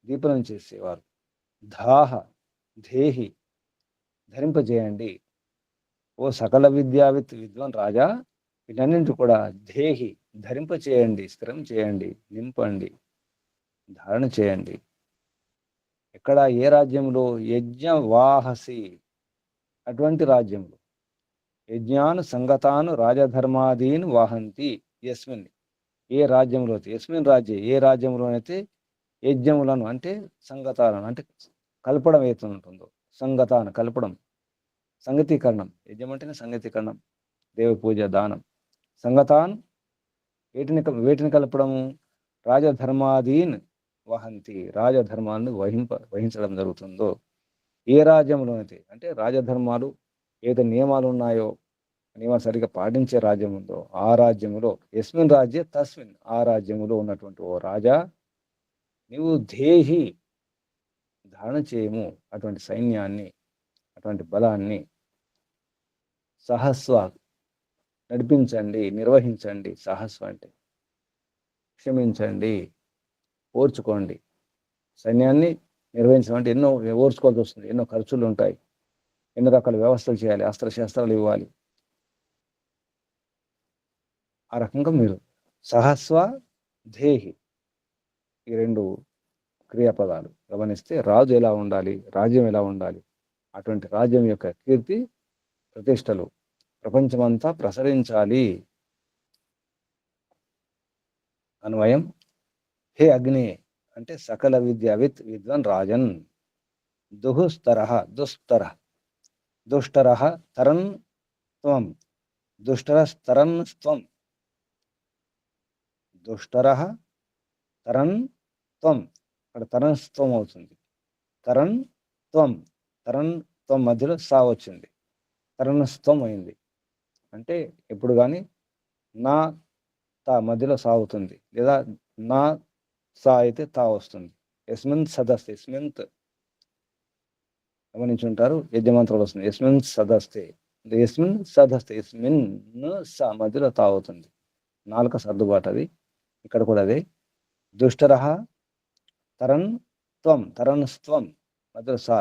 దీపనం చేసేవారు. ధాహ ధేహి ధరింపజేయండి. ఓ సకల విద్యావిత్ విద్వాన్ రాజా, వీటన్నింటి కూడా ధేహి ధరింపచేయండి, స్థిరం చేయండి, నింపండి, ధారణ చేయండి. ఎక్కడ, ఏ రాజ్యంలో? యజ్ఞవాహసి అటువంటి రాజ్యంలో. యజ్ఞాను సంగతాను రాజధర్మాదీన్ వాహంతి యస్మిన్, ఏ రాజ్యంలో అయితే, యస్మిన్ రాజ్యే ఏ రాజ్యంలోనైతే యజ్ఞములను అంటే సంగతాలను అంటే కలపడం ఏది ఉంటుందో, సంగతాను కలపడం, సంగతీకరణం. యజ్ఞం అంటేనే సంగతీకరణం, దేవ పూజ, దానం. సంగతాన్ వేటిని కలపడము? రాజధర్మాదీన్ వహంతి, రాజధర్మాలను వహించడం జరుగుతుందో. ఏ రాజ్యంలోనైతే అంటే రాజధర్మాలు ఏదైతే నియమాలు ఉన్నాయో, నియమాలు సరిగ్గా పాటించే రాజ్యం ఉందో ఆ రాజ్యములో, యస్మిన్ రాజ్యే తస్మిన్ ఆ రాజ్యములో ఉన్నటువంటి ఓ రాజా, నీవు ధేహి ధారణ చేయము అటువంటి సైన్యాన్ని, అటువంటి బలాన్ని. సహస్వ నడిపించండి, నిర్వహించండి. సహస్వ అంటే క్షమించండి, ఓర్చుకోండి. సైన్యాన్ని నిర్వహించడం అంటే ఎన్నో ఓర్చుకోవాల్సి వస్తుంది, ఎన్నో ఖర్చులు ఉంటాయి, ఎన్నో రకాల వ్యవస్థలు చేయాలి, అస్త్రశస్త్రాలు ఇవ్వాలి. ఆ రకంగా మీరు సహస్వ ధేహి ఈ రెండు క్రియాపదాలు గమనిస్తే రాజు ఎలా ఉండాలి, రాజ్యం ఎలా ఉండాలి, అటువంటి రాజ్యం యొక్క కీర్తి ప్రతిష్టలు ప్రపంచమంతా ప్రసరించాలి. అన్వయం. హే అగ్ని అంటే సకల విద్యావిత్ విద్వాన్ రాజన్. దుఃస్తరః దుస్తరః దుష్టరః తరన్ త్వం, దుష్టరస్తరన్ త్వం. దుష్టరః తరన్ త్వం, అక్కడ తరన్ త్వం అవుతుంది. తరన్ త్వం, తరన్ త్వం మధ్యలో సా వచ్చింది, తరన్ త్వం అయింది. అంటే ఎప్పుడు కానీ నా తా మధ్యలో సా అవుతుంది, లేదా నా సా అయితే తా వస్తుంది. యస్మిన్ సదస్తే, యస్మిన్త్ గమనించుంటారు, యజ్ఞమంత్రాలు వస్తుంది. యస్మిన్ సదస్తే, యస్మిన్ సదస్తే, యస్మిన్ సా మధ్యలో తా అవుతుంది. నాలుక సర్దుబాటు అది. ఇక్కడ కూడా అదే. దుష్టరః తరన్ త్వం, తరన్ స్త్వం మధ్యలో సా.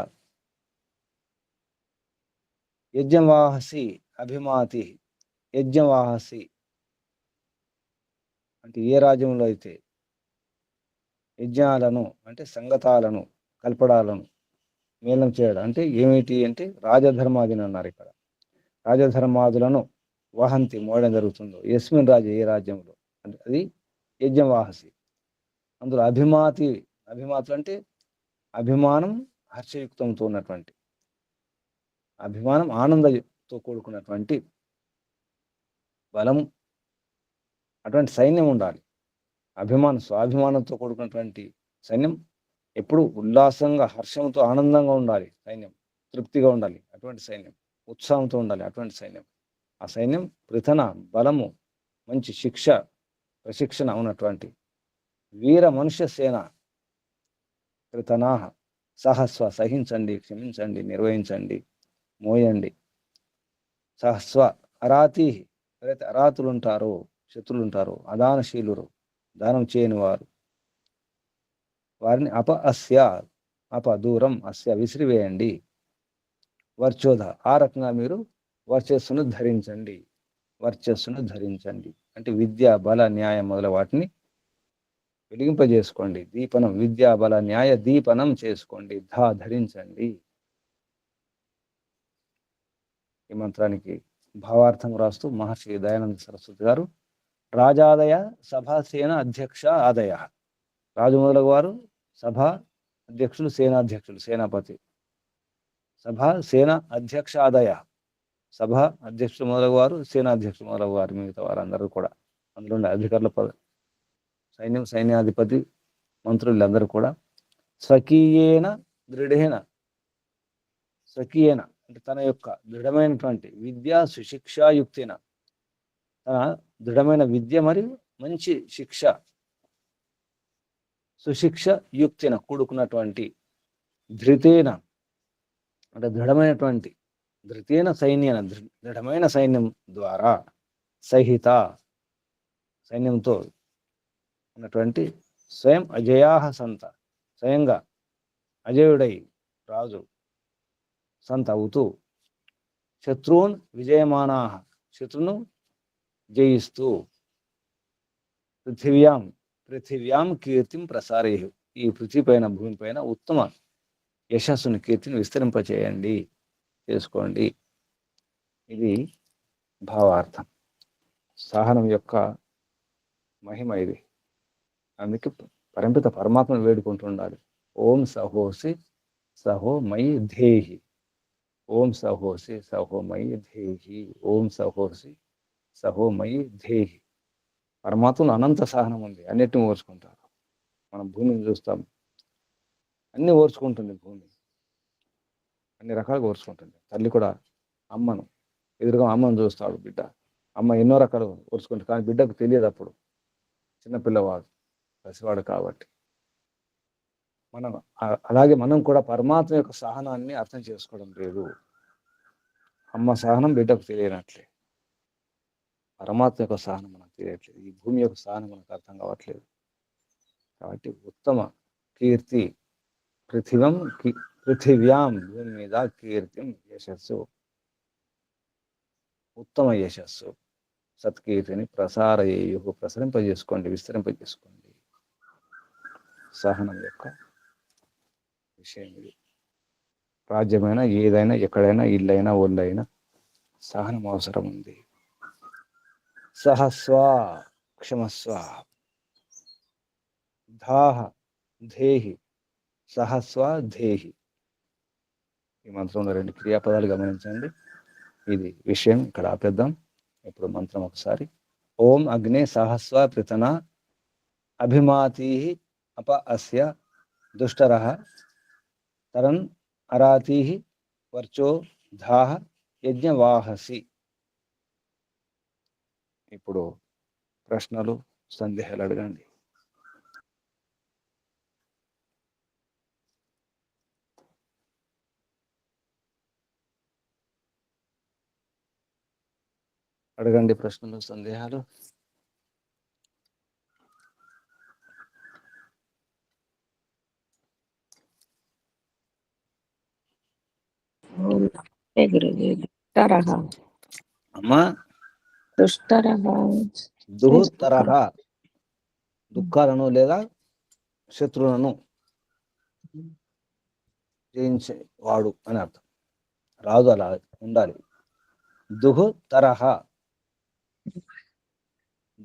యజ్ఞవాహసి అభిమాతి, యజ్ఞవాహసి అంటే ఏ రాజ్యంలో అయితే యజ్ఞాలను అంటే సంగతాలను కల్పడాలను మేళం చేయడం అంటే ఏమిటి అంటే రాజధర్మాదిని అన్నారు. ఇక్కడ రాజధర్మాదులను వహంతి మోయడం జరుగుతుందో, యస్మిన్ రాజు ఏ రాజ్యంలో అంటే అది యజ్ఞవాహసి. అందులో అభిమాతి, అభిమాతులు అంటే అభిమానం హర్షయుక్తంతో ఉన్నటువంటి, అభిమానం ఆనందంతో కూడుకున్నటువంటి బలం, అటువంటి సైన్యం ఉండాలి. అభిమానం స్వాభిమానంతో కూడుకున్నటువంటి సైన్యం ఎప్పుడు ఉల్లాసంగా హర్షంతో ఆనందంగా ఉండాలి. సైన్యం తృప్తిగా ఉండాలి, అటువంటి సైన్యం ఉత్సాహంతో ఉండాలి, అటువంటి సైన్యం. ఆ సైన్యం పృథన బలము, మంచి శిక్ష ప్రశిక్షణ ఉన్నటువంటి వీర మనుష్య సేన. పృతనాహ సహస్వ సహించండి, క్షమించండి, నిర్వహించండి, మోయండి. సహస్వ అరాతి, ఎవరైతే అరాతులు ఉంటారో, శత్రులు ఉంటారో, అదానశీలురు, దానం చేయని వారు, వారిని అప అస్య, అప దూరం, అస్య విసిరివేయండి. వర్చోధ, ఆ రకంగా మీరు వర్చస్సును ధరించండి, వర్చస్సును ధరించండి అంటే విద్య బల న్యాయం మొదల వాటిని వెలిగింపజేసుకోండి. దీపనం, విద్యా బల న్యాయ దీపనం చేసుకోండి, ధరించండి. ఈ మంత్రానికి భావార్థం రాస్తూ మహర్షి దయానంద సరస్వతి గారు రాజాదయ సభాసేన అధ్యక్ష ఆదయ, రాజు మొదలగు వారు, సభ అధ్యక్షులు, సేనాధ్యక్షులు, సేనాపతి, సభ సేన అధ్యక్ష ఆదయ, సభ అధ్యక్షులు మొదలగు వారు, సేనాధ్యక్షులు మొదలగు వారు, మిగతా వారందరూ కూడా అందులో ఉండే అధికారుల సైన్యం, సైన్యాధిపతి, మంత్రులందరూ కూడా స్వకీయేన దృఢేన, స్వకీయేన అంటే తన యొక్క దృఢమైనటువంటి విద్యా సుశిక్షాయుక్తేన, తన దృఢమైన విద్య మరియు మంచి శిక్ష సుశిక్ష యుక్తిన కూడుకున్నటువంటి ధృతేన అంటే దృఢమైనటువంటి, ధృతేన సైన్యన దృఢమైన సైన్యం ద్వారా, సహిత సైన్యంతో ఉన్నటువంటి స్వయం అజయాహ సంత, స్వయంగా అజయుడై రాజు సంత అవుతూ, శత్రువున్ విజయమానాహ శత్రును జయిస్తూ, పృథివ్యాం కీర్తిం ప్రసారేయు ఈ పృథ్వీ పైన భూమి పైన ఉత్తమ యశస్సును కీర్తిని విస్తరింపచేయండి, చేసుకోండి. ఇది భావార్థం. సహనం యొక్క మహిమ ఇది. అందుకే పరంపిత పరమాత్మను వేడుకుంటుండాలి. ఓం సహోసి సహో మయి ధేహి, ఓం సహోసి సహో మయి ధేహి, ఓం సహోసి సహో మయి ధేహి. పరమాత్మను అనంత సహనం ఉంది, అన్నిటిని ఓర్చుకుంటారు. మనం భూమిని చూస్తాం, అన్ని ఓర్చుకుంటుంది భూమి, అన్ని రకాలుగా ఓర్చుకుంటుంది. తల్లి కూడా అమ్మను, ఎదురుగా అమ్మను చూస్తాడు బిడ్డ, అమ్మ ఎన్నో రకాలు ఓర్చుకుంటుంది. కానీ బిడ్డకు తెలియదు అప్పుడు, చిన్నపిల్లవాడు, పసివాడు కాబట్టి. మనం అలాగే మనం కూడా పరమాత్మ యొక్క సహనాన్ని అర్థం చేసుకోవడం లేదు. అమ్మ సహనం బిడ్డకు తెలియనట్లే పరమాత్మ యొక్క సహనం మనకు తెలియట్లేదు, ఈ భూమి యొక్క సహనం మనకు అర్థం కావట్లేదు. కాబట్టి ఉత్తమ కీర్తి పృథివ్యాం భూమి మీద కీర్తిం యశస్సు, ఉత్తమ యశస్సు సత్కీర్తిని ప్రసారయేయు ప్రసరింపజేసుకోండి, విస్తరింపజేసుకోండి. సహనం యొక్క విషయం ఇది. రాజ్యమైనా, ఏదైనా, ఎక్కడైనా, ఇల్లైనా, ఒళ్ళైనా సహనం అవసరం ఉంది. సహస్వ క్షమస్వ, ధాహ ధేహి, సహస్వ ధేహి. ఈ మంత్రంలో 2 క్రియాపదాలు గమనించండి. ఇది విషయం ఇక్కడ ఆపేద్దాం. ఇప్పుడు మంత్రం ఒకసారి. ఓం అగ్నే సహస్వ పృతన అభిమాతీ అప అస్య దుష్టరః తరన్ అరాతీ వర్చో ధాః యజ్ఞవాహసి. ఇప్పుడు ప్రశ్నలు సందేహాలు అడగండి. అడగండి ప్రశ్నలు సందేహాలు. గురుజీ దుష్టరః అమ్మా దుష్టరః దుఃతరః దుఃఖాలను లేదా శత్రువులను జయించేవాడు అని అర్థం. రాజు అలా ఉండాలి. దుఃతరః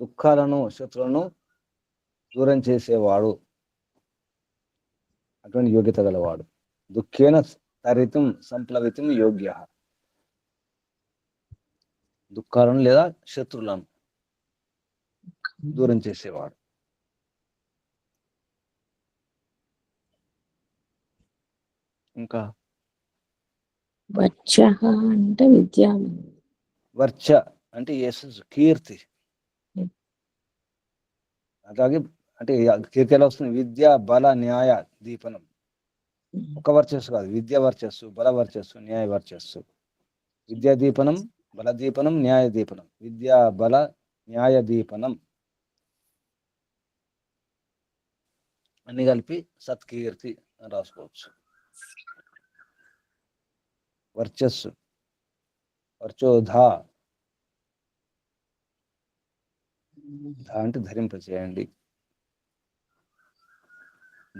దుఃఖాలను శత్రువులను దూరం చేసేవాడు, అటువంటి యోగ్యత గలవాడు. దుఃఖేన తరితం సంప్లవితం యోగ్య. దుఃఖాలను లేదా శత్రువులను దూరం చేసేవాడు. ఇంకా వచ్చః అంటే విద్యావంతుడు. వర్చ అంటే యశస్సు, కీర్తి. అలాగే అంటే కీర్తి ఎలా వస్తుంది? విద్య బల న్యాయ దీపనం. ఒక వర్చస్సు కాదు, విద్య వర్చస్సు, బల వర్చస్సు, న్యాయ వర్చస్సు. విద్యా దీపనం, బల దీపనం, న్యాయ దీపనం. విద్యా బల న్యాయ దీపనం అన్ని కలిపి సత్కీర్తి అని రాసుకోవచ్చు. వర్చస్సు, వర్చోధా, ధా అంటే ధరింపచేయండి,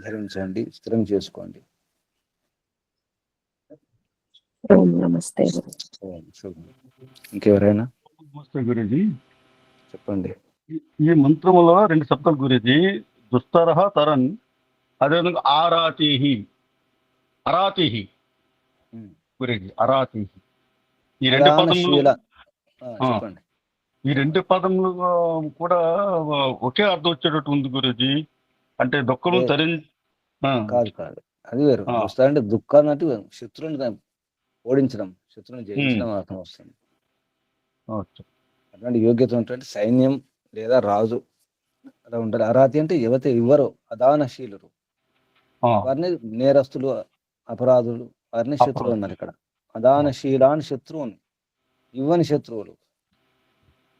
ధరించండి, స్థిరం చేసుకోండి. ఓం నమస్తే గురు. ఓం శుభం. ఇంకెవరైనా నమస్తే గురూజీ. చెప్పండి. ఈ మంత్రములో 2 శబ్దాలు గురూజీ. దుస్తరః తరన్, అదేవిధంగా ఆరాతీహి, అరాతీహి గురూజీ, అరాతీహి. ఈ 2 పదములు చెప్పండి. ఈ 2 పదములు కూడా ఒకే అర్థం వచ్చేటట్టు ఉంది గురూజీ. అంటే దుఃఖం కాదు కాదు, అది వేరు. అంటే దుఃఖాన్ని అంటే శత్రువుని ఓడించడం, శత్రువుని జయించడం అర్థం వస్తుంది. అటువంటి యోగ్యత ఉన్నటువంటి సైన్యం లేదా రాజు అలా ఉండాలి. అరాతి అంటే ఎవరైతే ఇవ్వరో అదానశీలురు, వారిని నేరస్తులు, అపరాధులు, వారిని శత్రువులు అన్నారు ఇక్కడ. అదానశీలాన్ శత్రువుని, ఇవ్వని శత్రువులు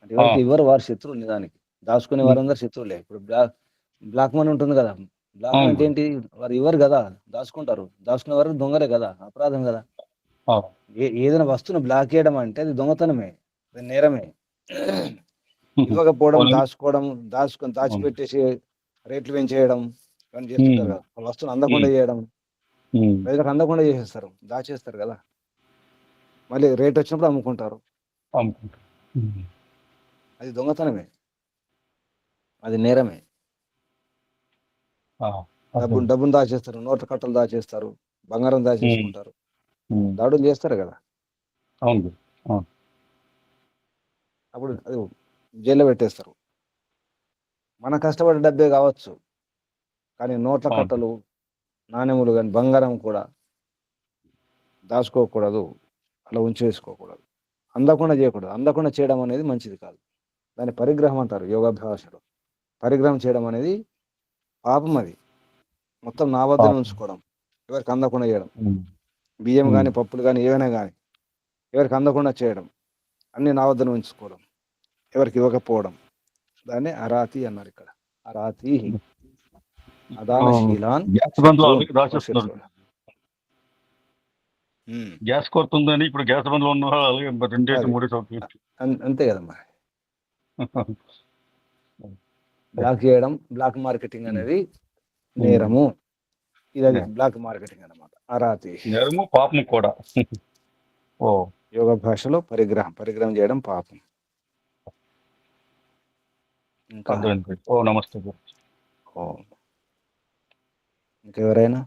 అంటే ఎవరికి ఇవ్వరు వారు శత్రువులు. నిజానికి దాచుకునే వారందరూ శత్రువులే. ఇప్పుడు బ్లాక్ మనీ ఉంటుంది కదా, బ్లాక్ మనీ అంటే ఏంటి? వారు ఇవ్వరు కదా, దాచుకుంటారు. దాచుకునే వారు దొంగలే కదా, అపరాధం కదా. ఏదైనా వస్తువును బ్లాక్ చేయడం అంటే అది దొంగతనమే, అది నేరమే. ఇవ్వకపోవడం, దాచుకోవడం, దాచిపెట్టేసి రేట్లు పెంచేయడం ఇవన్నీ చేస్తుంటారు కదా. ఆ వస్తువును అందకుండా చేయడం, ప్రజలకు అందకుండా చేసేస్తారు, దాచేస్తారు కదా. మళ్ళీ రేట్ వచ్చినప్పుడు అమ్ముకుంటారు. అది దొంగతనమే, అది నేరమే. డబ్బును దాచేస్తారు, నోట్ల కట్టలు దాచేస్తారు, బంగారం దాచేసుకుంటారు, దాడులు చేస్తారు కదా. అప్పుడు అది జైల్లో పెట్టేస్తారు. మన కష్టపడే డబ్బే కావచ్చు, కానీ నోట్ల కట్టలు, నాణ్యములు కానీ బంగారం కూడా దాచుకోకూడదు, అలా ఉంచేసుకోకూడదు, అందకుండా చేయకూడదు. అందకుండా చేయడం అనేది మంచిది కాదు. దాన్ని పరిగ్రహం అంటారు యోగాభ్యాసలో. పరిగ్రహం చేయడం అనేది పాపం. అది మొత్తం నా వద్దనే ఉంచుకోవడం, ఎవరికి అందకుండా చేయడం. బియ్యం కానీ పప్పులు కానీ ఏవైనా కానీ ఎవరికి అందకుండా చేయడం, అన్ని నా వద్దనే ఉంచుకోవడం, ఎవరికి ఇవ్వకపోవడం, దాన్ని అరాతి అన్నారు ఇక్కడ. అరాతి అదానశీలాన్. గ్యాస్ కొరత ఉందని ఇప్పుడు గ్యాస్ బండ్లో ఉన్నారు, అలాగే 2-3 సంవత్సరాలు అంతే కదమ్మా. బ్లాక్ చేయడం, బ్లాక్ మార్కెటింగ్ అనేది నేరము. ఇది బ్లాక్ మార్కెటింగ్ అన్నమాట. అరాతి నేరము, పాపం కూడా. యోగ భాషలో పరిగ్రహం చేయడం పాపం. ఇంకా నమస్తే. ఇంకెవరైనా?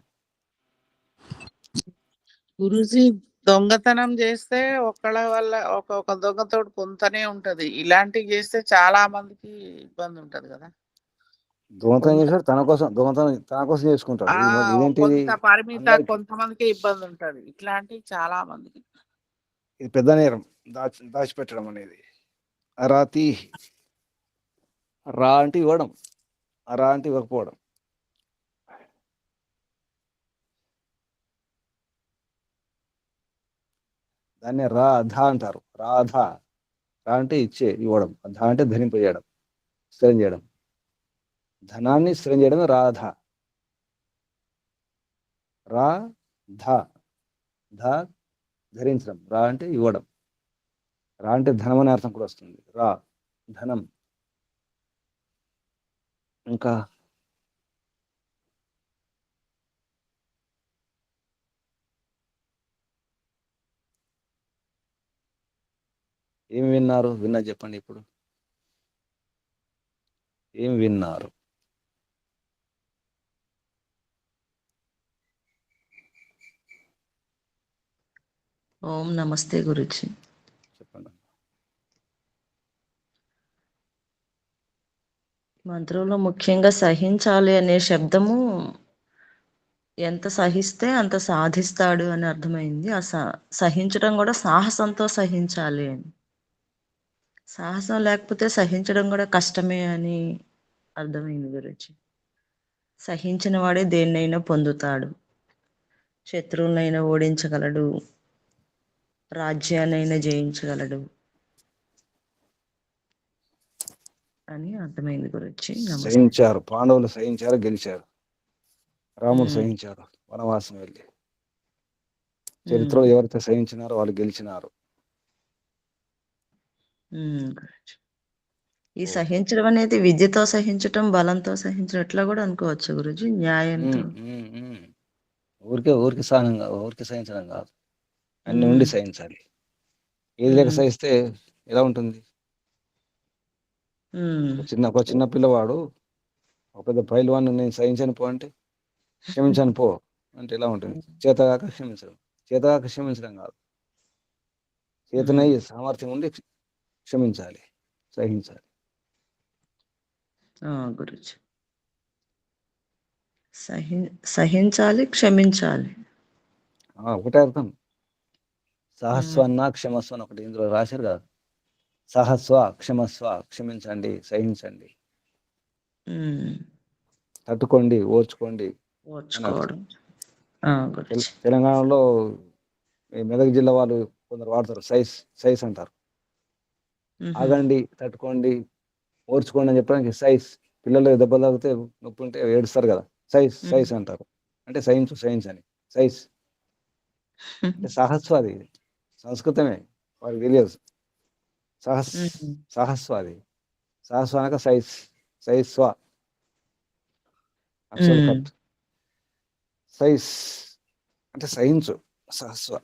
గురూజీ, దొంగతనం చేస్తే ఒకళ్ళ వల్ల ఒక దొంగతోడు పొందుతూనే ఉంటది. ఇలాంటివి చేస్తే చాలా మందికి ఇబ్బంది ఉంటది కదా. దొంగతనం కొంత చేశాడు దొంగతనం తన కోసం చేసుకుంటాడు. ఆ ఇదేంటిది కొంత పరిమిత అందరికి కొంతమందికి ఇబ్బంది ఉంటది. ఇట్లాంటివి చాలా మందికి. ఇది పెద్ద నేరం దాచిపెట్టడం అనేది. అరాతి రా అంటే ఇవ్వడం, రా అంటే ఇవ్వకపోవడం. దాన్ని రాధ అంటారు. రాధ రా అంటే ఇవ్వడం, ధ అంటే ధరింపజేయడం, స్థిరం చేయడం. ధనాన్ని స్థిరం చేయడమే రాధ. రా ధ ధ ధరించడం, రా అంటే ఇవ్వడం. రా అంటే ధనం అనే అర్థం కూడా వస్తుంది. రా ధనం. ఇంకా ఏమి విన్నారు? చెప్పండి ఇప్పుడు. ఏం విన్నారు? ఓం నమస్తే గురుజీ. చెప్పండి. మంత్రంలో ముఖ్యంగా సహించాలి అనే శబ్దము ఎంత సహిస్తే అంత సాధిస్తాడు అని అర్థమైంది. సహించడం కూడా సాహసంతో సహించాలి అని. సాహసం లేకపోతే సహించడం కూడా కష్టమే అని అర్థమైంది గురుజీ. సహించిన వాడే దేన్నైనా పొందుతాడు. శత్రువులనైనా ఓడించగలడు, రాజ్యాన్నైనా జయించగలడు అని అర్థమైంది గురుజీ. నమస్తే. సహించారు, పాండవులు సహించారు, గెలిచారు. రాముడు సహించారు వనవాసం వెళ్ళి. చరిత్రలో ఎవరైతే సహించినారో వాళ్ళు గెలిచినారు. గురుజీ. ఈ సహించడం అనేది విద్యతో సహించటం, బలంతో సహించడం ఎట్లా కూడా అనుకోవచ్చు గురుజీ. న్యాయంతో. ఊరికి సహించడం కాదు, అన్ని ఉండి సహించాలి. ఏది లేక సహిస్తే ఎలా ఉంటుంది? ఒక చిన్న పిల్లవాడు ఒక పెద్ద పైల్వాన్ నేను సహించను పో అంటే, క్షమించను పో అంటే ఎలా ఉంటుంది? చేతగాక క్షమించడం కాదు, చేతనై సామర్థ్యం ఉండి క్షమించాలి, సహించాలి. గురుజీ. సహించాలి, క్షమించాలి. ఒకటే అర్థం. సహస్వన్న క్షమస్వ అని ఒకటి ఇందులో రాశారు కదా. సహస్వ క్షమస్వ, క్షమించండి, సహించండి, తట్టుకోండి, ఓర్చుకోండి. తెలంగాణలో మెదక్ జిల్లా వాళ్ళు కొందరు వాడతారు సైస్ అంటారు. ఆగండి, తట్టుకోండి, ఓర్చుకోండి అని చెప్పడానికి సైస్. పిల్లలు దెబ్బలు తాగితే నొప్పి ఉంటే ఏడుస్తారు కదా, సైస్ అంటారు. అంటే సైన్స్ అని సైస్ అంటే సహస్వాది. సంస్కృతమే, వారికి తెలియదు. సహస్వాది. సహస్వ అనక సైస్వ అక్షరాలు కరెక్ట్. సైస్ అంటే సహించు, సహస్వ.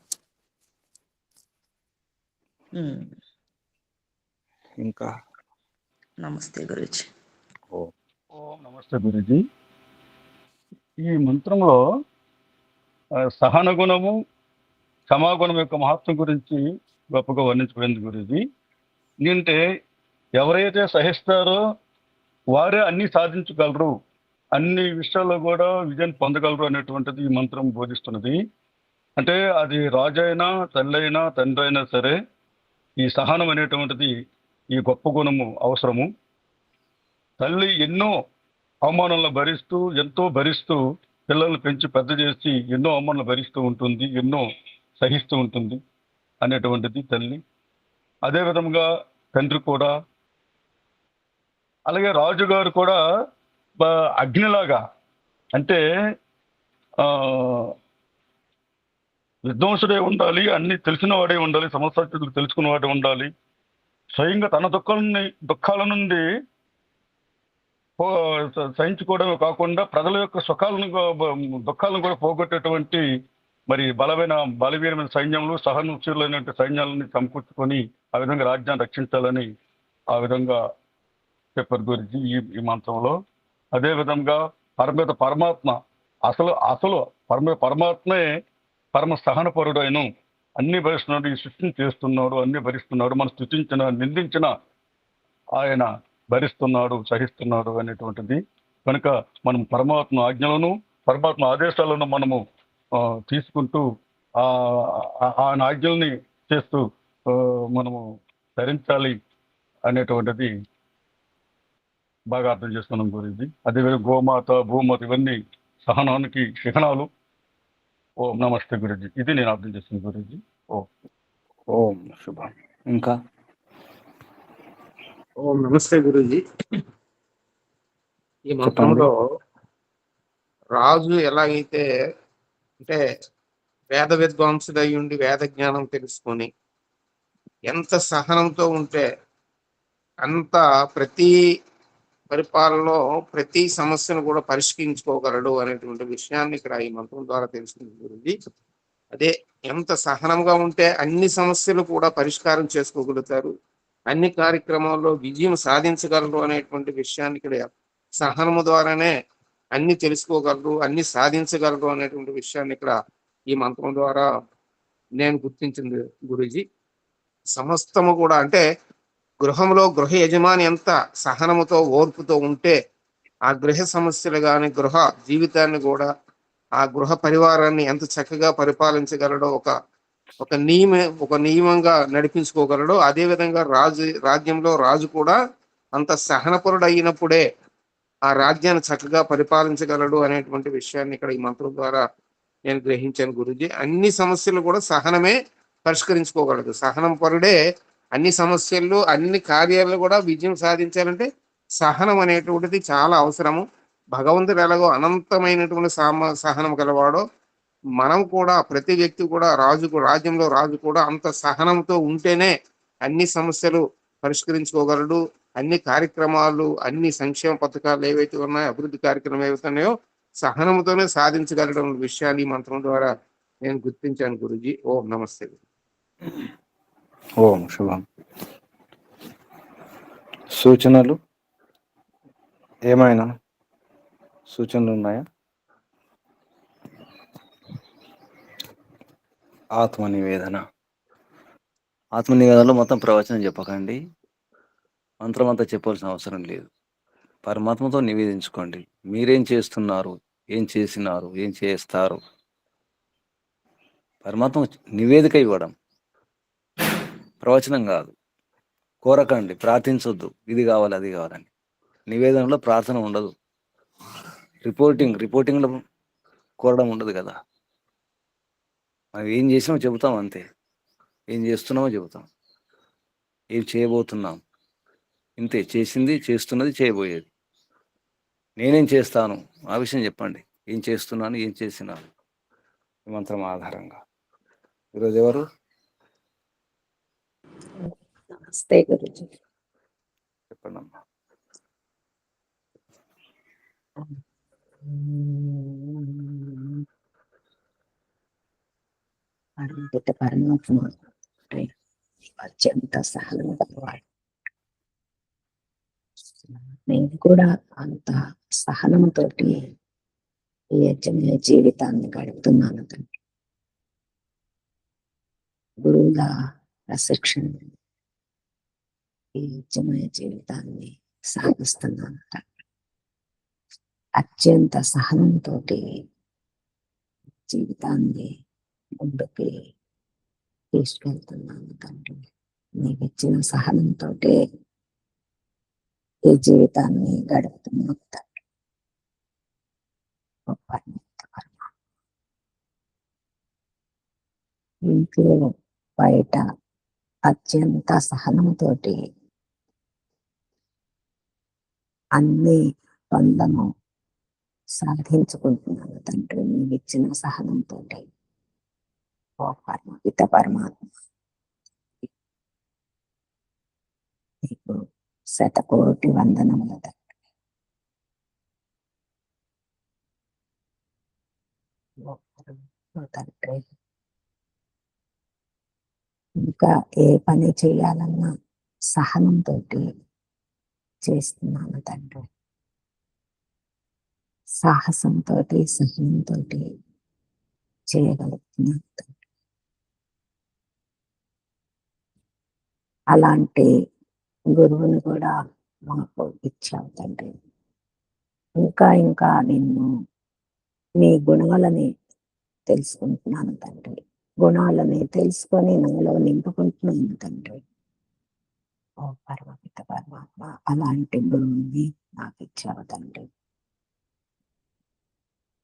ఇంకా నమస్తే గురుజీ. నమస్తే గురుజీ. ఈ మంత్రంలో సహన గుణము, క్షమాగుణం యొక్క మహత్వం గురించి గొప్పగా వర్ణించబడింది గురుజీ. ఎందుకంటే ఎవరైతే సహిస్తారో వారే అన్ని సాధించగలరు, అన్ని విషయాల్లో కూడా విజయం పొందగలరు అనేటువంటిది ఈ మంత్రం బోధిస్తున్నది. అంటే అది రాజు అయినా, తల్లి అయినా, తండ్రి అయినా సరే ఈ సహనం అనేటువంటిది, ఈ గొప్ప గుణము అవసరము. తల్లి ఎన్నో అవమానాలను ఎంతో భరిస్తూ పిల్లల్ని పెంచి పెద్ద చేసి ఎన్నో అవమానాలు భరిస్తూ ఉంటుంది, ఎన్నో సహిస్తూ ఉంటుంది అనేటువంటిది తల్లి. అదేవిధంగా తండ్రి కూడా. అలాగే రాజుగారు కూడా అగ్నిలాగా, అంటే విద్వాంసుడే ఉండాలి, అన్ని తెలిసిన వాడే ఉండాలి, సమస్యలు తెలుసుకున్నవాడే ఉండాలి. స్వయంగా తన దుఃఖాల నుండి సహించుకోవడమే కాకుండా ప్రజల యొక్క దుఃఖాలను కూడా పోగొట్టేటువంటి మరి బలవీరమైన సైన్యంలో సహనశీలైన సైన్యాలని సమకూర్చుకొని ఆ విధంగా రాజ్యాన్ని రక్షించాలని ఆ విధంగా చెప్పారు గురించి ఈ మంత్రంలో. అదేవిధంగా పరమాత్మ అసలు పరమాత్మే పరమ సహనపరుడు అయిన, అన్ని భరిస్తున్నాడు, ఈ సృష్టిని చేస్తున్నాడు, అన్ని భరిస్తున్నాడు, మనం స్తుతించిన నిందించిన ఆయన భరిస్తున్నాడు, సహిస్తున్నాడు అనేటువంటిది కనుక మనం పరమాత్మ ఆజ్ఞలను పరమాత్మ ఆదేశాలను మనము తీసుకుంటూ ఆయన ఆజ్ఞల్ని చేస్తూ మనము ధరించాలి అనేటువంటిది బాగా అర్థం చేసుకున్నాం గురించి. అదేవిధంగా గోమాత భూమాత ఇవన్నీ సహనానికి చిహ్నాలు. ఓం నమస్తే గురుజీ. ఇది నేను అర్థం చేసిన గురుజీ. ఓం శుభం. ఇంకా ఓం నమస్తే గురూజీ. ఈ మంత్రంలో రాజు ఎలాగైతే అంటే వేద విద్వాంసుడై ఉండి వేద జ్ఞానం తెలుసుకొని ఎంత సహనంతో ఉంటే అంత ప్రతి పరిపాలనలో ప్రతి సమస్యను కూడా పరిష్కరించుకోగలడు అనేటువంటి విషయాన్ని ఇక్కడ ఈ మంత్రం ద్వారా తెలుస్తుంది గురుజీ. అదే ఎంత సహనంగా ఉంటే అన్ని సమస్యలు కూడా పరిష్కారం చేసుకోగలుగుతారు, అన్ని కార్యక్రమాల్లో విజయం సాధించగలరు అనేటువంటి విషయాన్ని ఇక్కడ సహనము ద్వారానే అన్ని తెలుసుకోగలరు, అన్ని సాధించగలరు అనేటువంటి విషయాన్ని ఇక్కడ ఈ మంత్రం ద్వారా నేను గుర్తించింది గురూజీ. సమస్తము కూడా అంటే గృహంలో గృహ యజమాని ఎంత సహనముతో ఓర్పుతో ఉంటే ఆ గృహ సమస్యలు కానీ గృహ జీవితాన్ని కూడా ఆ గృహ పరివారాన్ని ఎంత చక్కగా పరిపాలించగలడో ఒక నియమంగా నడిపించుకోగలడు. అదే విధంగా రాజ్యంలో రాజు కూడా అంత సహనపరుడు అయినప్పుడే ఆ రాజ్యాన్ని చక్కగా పరిపాలించగలడు అనేటువంటి విషయాన్ని ఇక్కడ ఈ మంత్రం ద్వారా నేను గ్రహించాను గురూజీ. అన్ని సమస్యలు కూడా సహనమే పరిష్కరించుకోగలదు. సహనం పరుడే అన్ని సమస్యలు అన్ని కార్యాలను కూడా విజయం సాధించాలంటే సహనం అనేటువంటిది చాలా అవసరము. భగవంతుడు ఎలాగో అనంతమైనటువంటి సహనం గలవాడో మనం కూడా ప్రతి వ్యక్తి కూడా రాజ్యంలో రాజు కూడా అంత సహనంతో ఉంటేనే అన్ని సమస్యలు పరిష్కరించుకోగలడు. అన్ని కార్యక్రమాలు అన్ని సంక్షేమ పథకాలు ఏవైతే ఉన్నాయో అభివృద్ధి కార్యక్రమాలు ఏవైతే ఉన్నాయో సహనంతోనే సాధించగలడం విషయాన్ని మంత్రం ద్వారా నేను గుర్తించాను గురూజీ. ఓం నమస్తే. ఓం శుభం. సూచనలు ఏమైనా సూచనలు ఉన్నాయా? ఆత్మ నివేదనలో మొత్తం ప్రవచనం చెప్పకండి, మంత్రం అంతా చెప్పాల్సిన అవసరం లేదు. పరమాత్మతో నివేదించుకోండి. మీరేం చేస్తున్నారు, ఏం చేసినారు, ఏం చేస్తారు. పరమాత్మ నివేదిక ఇవ్వడం, ప్రవచనం కాదు. కోరకండి, ప్రార్థించొద్దు ఇది కావాలి అది కావాలని. నివేదనలో ప్రార్థన ఉండదు, రిపోర్టింగ్లో కోరడం ఉండదు కదా. మనం ఏం చేసినామో చెబుతాం అంతే, ఏం చేస్తున్నామో చెబుతాం, ఏం చేయబోతున్నాం ఇంతే. చేసింది, చేస్తున్నది, చేయబోయేది. నేనేం చేస్తాను ఆ విషయం చెప్పండి. ఏం చేస్తున్నాను, ఏం చేసినాను ఈ మంత్రం ఆధారంగా. ఈరోజు ఎవరు? నమస్తే గురుజీ. చెప్పండి అమ్మా. పరమాత్మ అత్యంత సహనం గలవాడు. నేను కూడా అంత సహనంతోటి ఈ యజ్ఞ జీవితాన్ని గడుపుతున్నాను తండ్రి. గురువుల ప్రశిక్షణ ఈ యజ్ఞమయ జీవితాన్ని సాగిస్తున్నాను తండ్రి. అత్యంత సహనంతో జీవితాన్ని ముందుకి తీసుకెళ్తున్నాను తండ్రి. నీకు ఇచ్చిన సహనంతో ఈ జీవితాన్ని గడుపుతున్నాను తండ్రి. ఇంట్లో బయట అత్యంత సహనంతో అన్ని పనులను సాధించుకుంటున్నాను తండ్రి. నీకు ఇచ్చిన సహనంతో పిత పరమాత్మ నీకు 100 కోటి వందనములు తండ్రి. తండ్రి ఇంకా ఏ పని చేయాలన్నా సహనంతో చేస్తున్నాను తండ్రి. సాహసంతో సహనంతో చేయగలుగుతున్నాను తండ్రి. అలాంటి గురువుని కూడా మాకు ఇచ్చావు తండ్రి. ఇంకా ఇంకా నిన్ను నీ గుణాలని తెలుసుకుంటున్నాను తండ్రి. గుణాలని తెలుసుకొని నాలో నింపుకుంటున్నాను తండ్రి. ఓ పరమపిత పరమాత్మ, అలాంటి గురువుని నాకు ఇచ్చావు తండ్రి.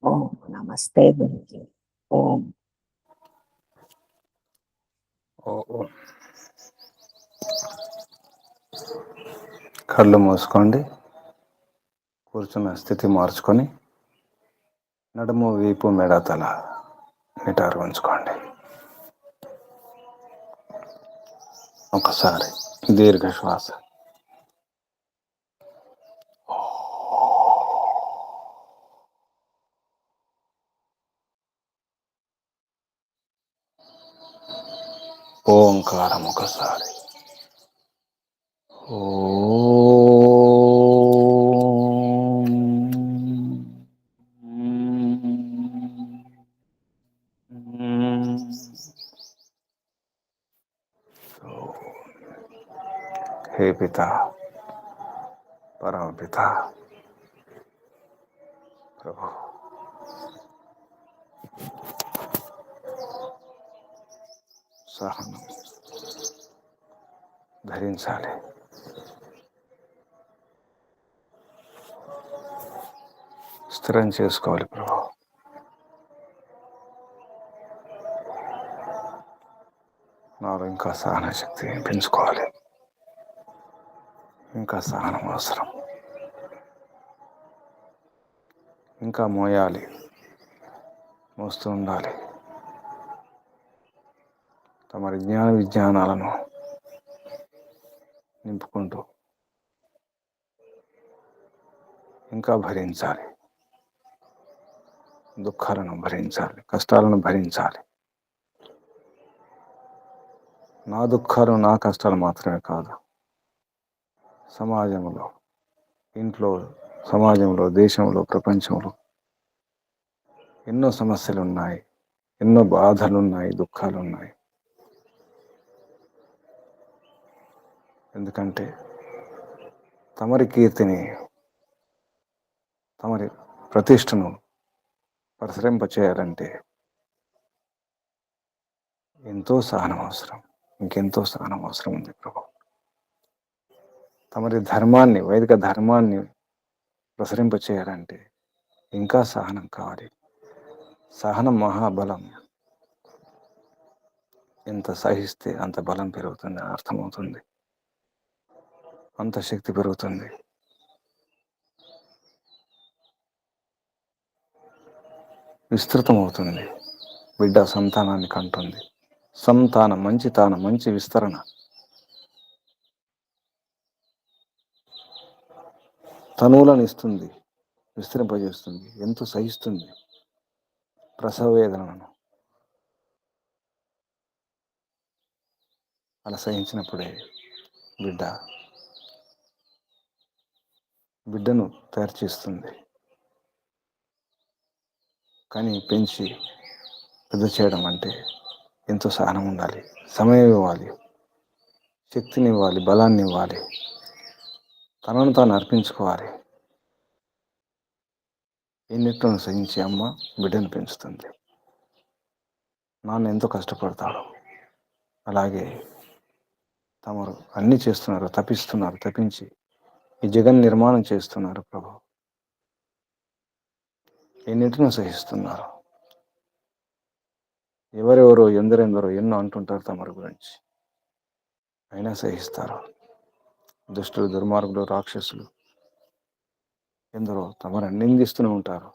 ఓం నమస్తే గురుజీ. ఓం. కళ్ళు మూసుకోండి. కూర్చున్న స్థితి మార్చుకొని నడుము, వీపు, మెడ, తల నిటారు ఉంచుకోండి. ఒకసారి దీర్ఘ శ్వాస. ఓంకారం ఒకసారి. हे पिता, परम पिता, प्रभु, సహనం ధరించాలి. స్థిరం చేసుకోవాలి ప్రభు. నాలో ఇంకా సహన శక్తి పెంచుకోవాలి. ఇంకా సహనం అవసరం. ఇంకా మోయాలి, మోస్తూ ఉండాలి. తమరి జ్ఞాన విజ్ఞానాలను నింపుకుంటూ ఇంకా భరించాలి. దుఃఖాలను భరించాలి, కష్టాలను భరించాలి. నా దుఃఖాలు, నా కష్టాలు మాత్రమే కాదు, సమాజంలో, ఇంట్లో, సమాజంలో, దేశంలో, ప్రపంచంలో ఎన్నో సమస్యలు ఉన్నాయి, ఎన్నో బాధలు ఉన్నాయి, దుఃఖాలు ఉన్నాయి. ఎందుకంటే తమరి కీర్తిని, తమరి ప్రతిష్టను ప్రసరింపచేయాలంటే ఎంతో సహనం అవసరం. ఇంకెంతో సహనం అవసరం ఉంది ప్రభు. తమరి ధర్మాన్ని, వైదిక ధర్మాన్ని ప్రసరింపచేయాలంటే ఇంకా సహనం కావాలి. సహనం మహాబలం. ఎంత సహిస్తే అంత బలం పెరుగుతుంది, అర్థమవుతుంది, అంత శక్తి పెరుగుతుంది. విస్తృతం అవుతుంది. బిడ్డ సంతానాన్ని కంటుంది. సంతానం, మంచితానం, మంచి విస్తరణ. తనువులను ఇస్తుంది, విస్తరింపజేస్తుంది, ఎంతో సహిస్తుంది ప్రసవ వేదనను. అలా సహించినప్పుడే బిడ్డను తయారు చేస్తుంది. కానీ పెంచి పెద్ద చేయడం అంటే ఎంతో సహనం ఉండాలి, సమయం ఇవ్వాలి, శక్తిని ఇవ్వాలి, బలాన్ని ఇవ్వాలి, తనను తాను అర్పించుకోవాలి. ఎన్నిటిని సహించి అమ్మ బిడ్డను పెంచుతుంది. నాన్న ఎంతో కష్టపడతాడు. అలాగే తమరు అన్నీ చేస్తున్నారు, తప్పిస్తున్నారు, తప్పించి ఈ జగన్ నిర్మాణం చేస్తున్నారు ప్రభు. ఎన్నిటిని సహిస్తున్నారు. ఎవరెవరో, ఎందరెందరో ఎన్నో అంటుంటారు తమరి గురించి, అయినా సహిస్తారు. దుష్టులు, దుర్మార్గులు, రాక్షసులు ఎందరో తమను నిందిస్తూనే ఉంటారు.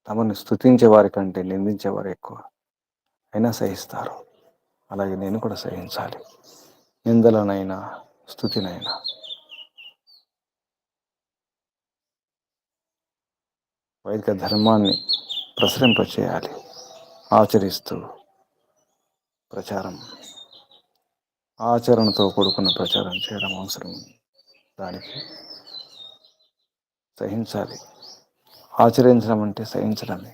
తమను స్తుతించే వారి కంటే నిందించేవారు ఎక్కువ, అయినా సహిస్తారు. అలాగే నేను కూడా సహించాలి, నిందలనైనా స్తుతినైనా. వైదిక ధర్మాన్ని ప్రసరింపచేయాలి, ఆచరిస్తూ ప్రచారం, ఆచరణతో కూడుకున్న ప్రచారం చేయడం అవసరం. దానికి సహించాలి. ఆచరించడం అంటే సహించడమే.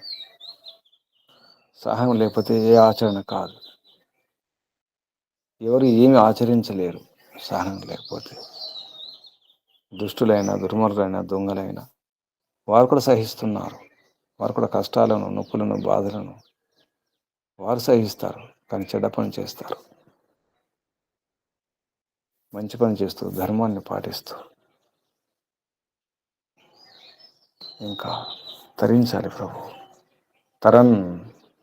సహనం లేకపోతే ఏ ఆచరణ కాదు. ఎవరు ఏమి ఆచరించలేరు సహనం లేకపోతే. దుష్టులైన, దుర్మార్గులైన, దొంగలైన వారు కూడా సహిస్తున్నారు. వారు కూడా కష్టాలను, నొప్పులను, బాధలను వారు సహిస్తారు. కానీ చెడ్డ పని చేస్తారు. మంచి పని చేస్తూ, ధర్మాన్ని పాటిస్తూ ఇంకా తరించాలి ప్రభు.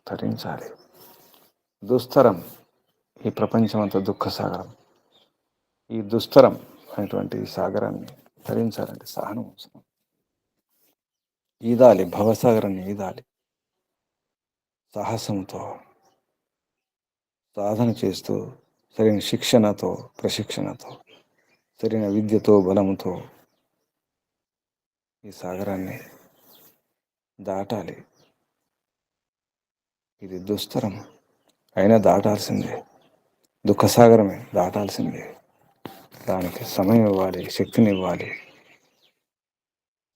తరించాలి. దుస్తరం ఈ ప్రపంచం అంతా దుఃఖసాగరం. ఈ దుస్తరం అనేటువంటి ఈ సాగరాన్ని తరించాలంటే సహనం అవసరం. ఈదాలి, భవసాగరాన్ని ఈదాలి. సాహసంతో సాధన చేస్తూ, సరైన శిక్షణతో, ప్రశిక్షణతో, సరైన విద్యతో, బలముతో ఈ సాగరాన్ని దాటాలి. ఇది దుస్తరం అయినా దాటాల్సిందే. దుఃఖసాగరమే, దాటాల్సిందే. దానికి సమయం ఇవ్వాలి, శక్తిని ఇవ్వాలి,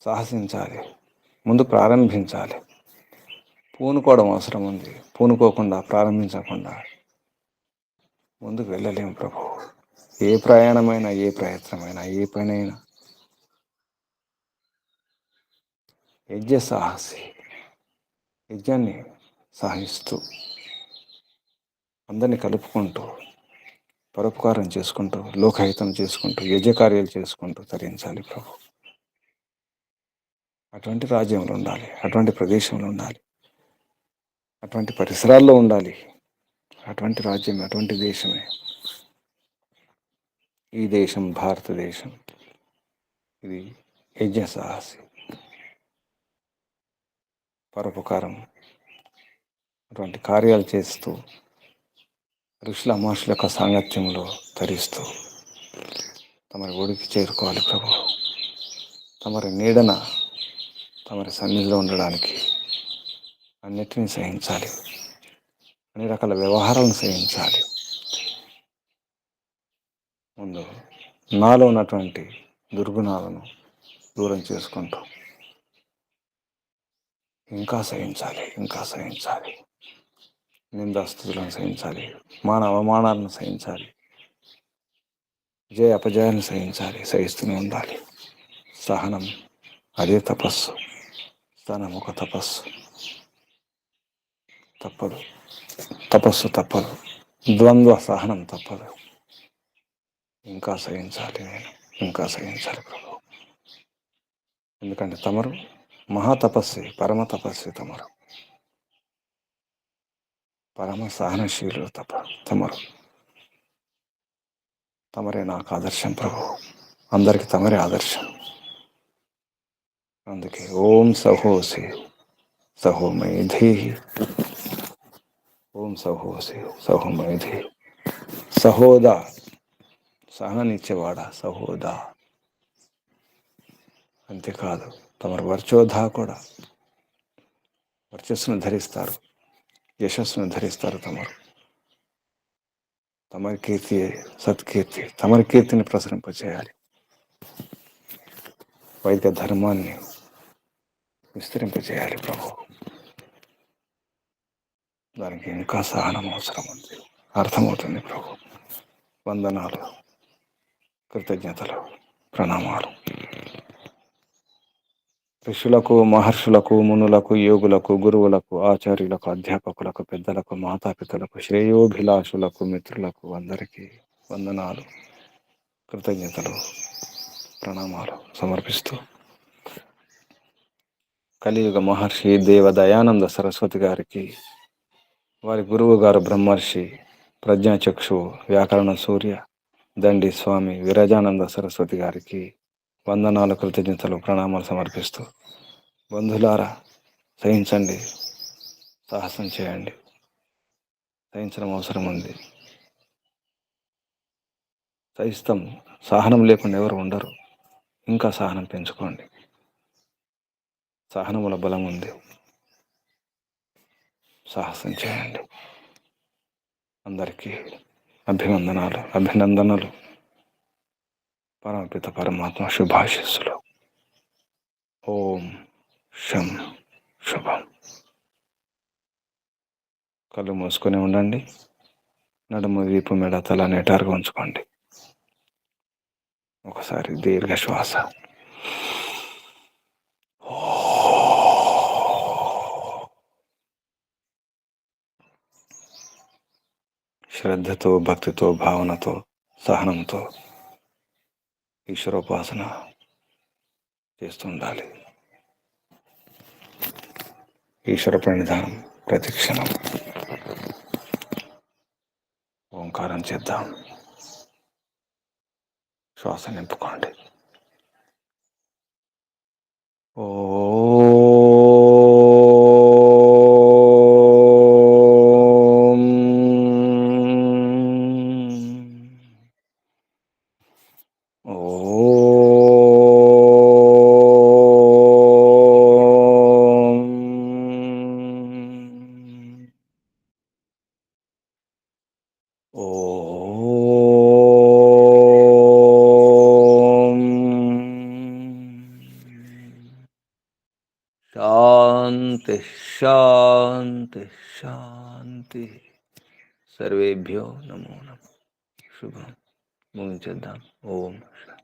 సాహసించాలి, ముందు ప్రారంభించాలి. పూనుకోవడం అవసరం ఉంది. పూనుకోకుండా, ప్రారంభించకుండా ముందుకు వెళ్ళలేము ప్రభు. ఏ ప్రయాణమైనా, ఏ ప్రయత్నమైనా, ఏ పనైనా యజ్ఞాన్ని సాహిస్తూ, అందరినీ కలుపుకుంటూ, పరోపకారం చేసుకుంటూ, లోకహితం చేసుకుంటూ, యజ్ఞకార్యాలు చేసుకుంటూ తరించాలి ప్రభు. అటువంటి రాజ్యంలో ఉండాలి, అటువంటి ప్రదేశంలో ఉండాలి, అటువంటి పరిసరాల్లో ఉండాలి. అటువంటి రాజ్యం, అటువంటి దేశమే ఈ దేశం, భారతదేశం. ఇది యజ్ఞ సాహసి, పరోపకారం అటువంటి కార్యాలు చేస్తూ, ఋషుల మహర్షుల యొక్క సాంగత్యంలో తరిస్తూ తమరి ఒడికి చేరుకోవాలి ప్రభు. తమరి నీడన, తమరి సన్నిధిలో ఉండడానికి అన్నిటినీ సహించాలి. అన్ని రకాల వ్యవహారాలను సహించాలి. ముందు నాలో ఉన్నటువంటి దుర్గుణాలను దూరం చేసుకుంటూ ఇంకా సహించాలి, ఇంకా సహించాలి. నిందాస్తుతులను సహించాలి, అవమానాలను సహించాలి, జయ అపజయాలను సహించాలి. సహిస్తూనే ఉండాలి. సహనం అదే తపస్సు. స్థానం ఒక తపస్సు. తప్పదు, తపస్సు తప్పదు. ద్వంద్వ సహనం తప్పదు. ఇంకా సహించాలి నేను, ఇంకా సహించాలి ప్రభు. ఎందుకంటే తమరు మహాతపస్వి, పరమ తపస్వి. తమరు పరమ సహనశీలు. తమరే నాకు ఆదర్శం ప్రభు. అందరికీ తమరే ఆదర్శం. అందుకే ఓం సహోసి సహోమైధి, ఓం సహోసి సహోమైధి. సహోదా, సహననిచ్చేవాడా సహోదా. అంతేకాదు, తమరు వర్చోధా కూడా, వర్చస్సును ధరిస్తారు, యశస్సును ధరిస్తారు. తమరి కీర్తి, సత్కీర్తి, తమరి కీర్తిని ప్రసరింపచేయాలి. వైదిక ధర్మాన్ని విస్తరింపచేయాలి ప్రభు. దానికి ఇంకా సహనం అవసరం ఉంది. అర్థమవుతుంది ప్రభు. వందనాలు, కృతజ్ఞతలు, ప్రణామాలు. ఋషులకు, మహర్షులకు, మునులకు, యోగులకు, గురువులకు, ఆచార్యులకు, అధ్యాపకులకు, పెద్దలకు, మాతాపితలకు, శ్రేయోభిలాషులకు, మిత్రులకు అందరికీ వందనాలు, కృతజ్ఞతలు, ప్రణామాలు సమర్పిస్తూ కలియుగ మహర్షి దేవ దయానంద సరస్వతి గారికి, వారి గురువు గారు బ్రహ్మర్షి ప్రజ్ఞాచక్షు వ్యాకరణ సూర్య దండి స్వామి విరజానంద సరస్వతి గారికి వందనాలు, కృతజ్ఞతలు, ప్రణామాలు సమర్పిస్తూ, బంధులారా సహించండి, సాహసం చేయండి. సహించడం అవసరం ఉంది. సహిస్తాం. సహనం లేకుండా ఎవరు ఉండరు. ఇంకా సహనం పెంచుకోండి. సహనముల బలం ఉంది. సాహసం చేయండి. అందరికీ అభినందనలు. పరమపిత పరమాత్మ శుభాశీస్సులు. ఓం శం శుభం. కళ్ళు మూసుకొని ఉండండి. నడుము, వీపు, మెడ, తల నిటారుగా ఉంచుకోండి. ఒకసారి దీర్ఘ శ్వాస. శ్రద్ధతో, భక్తితో, భావనతో, సహనంతో ఈశ్వరోపాసన చేస్తుండాలి. ఈశ్వర ప్రణిధానం ప్రతి క్షణం. ఓంకారం చేద్దాం. శ్వాస నింపుకోండి. శాంతి శాంతి శాంతి. సర్వేభ్యో నమో నమః. శుభం. ముగించేద్దాం. ఓం శాంతి.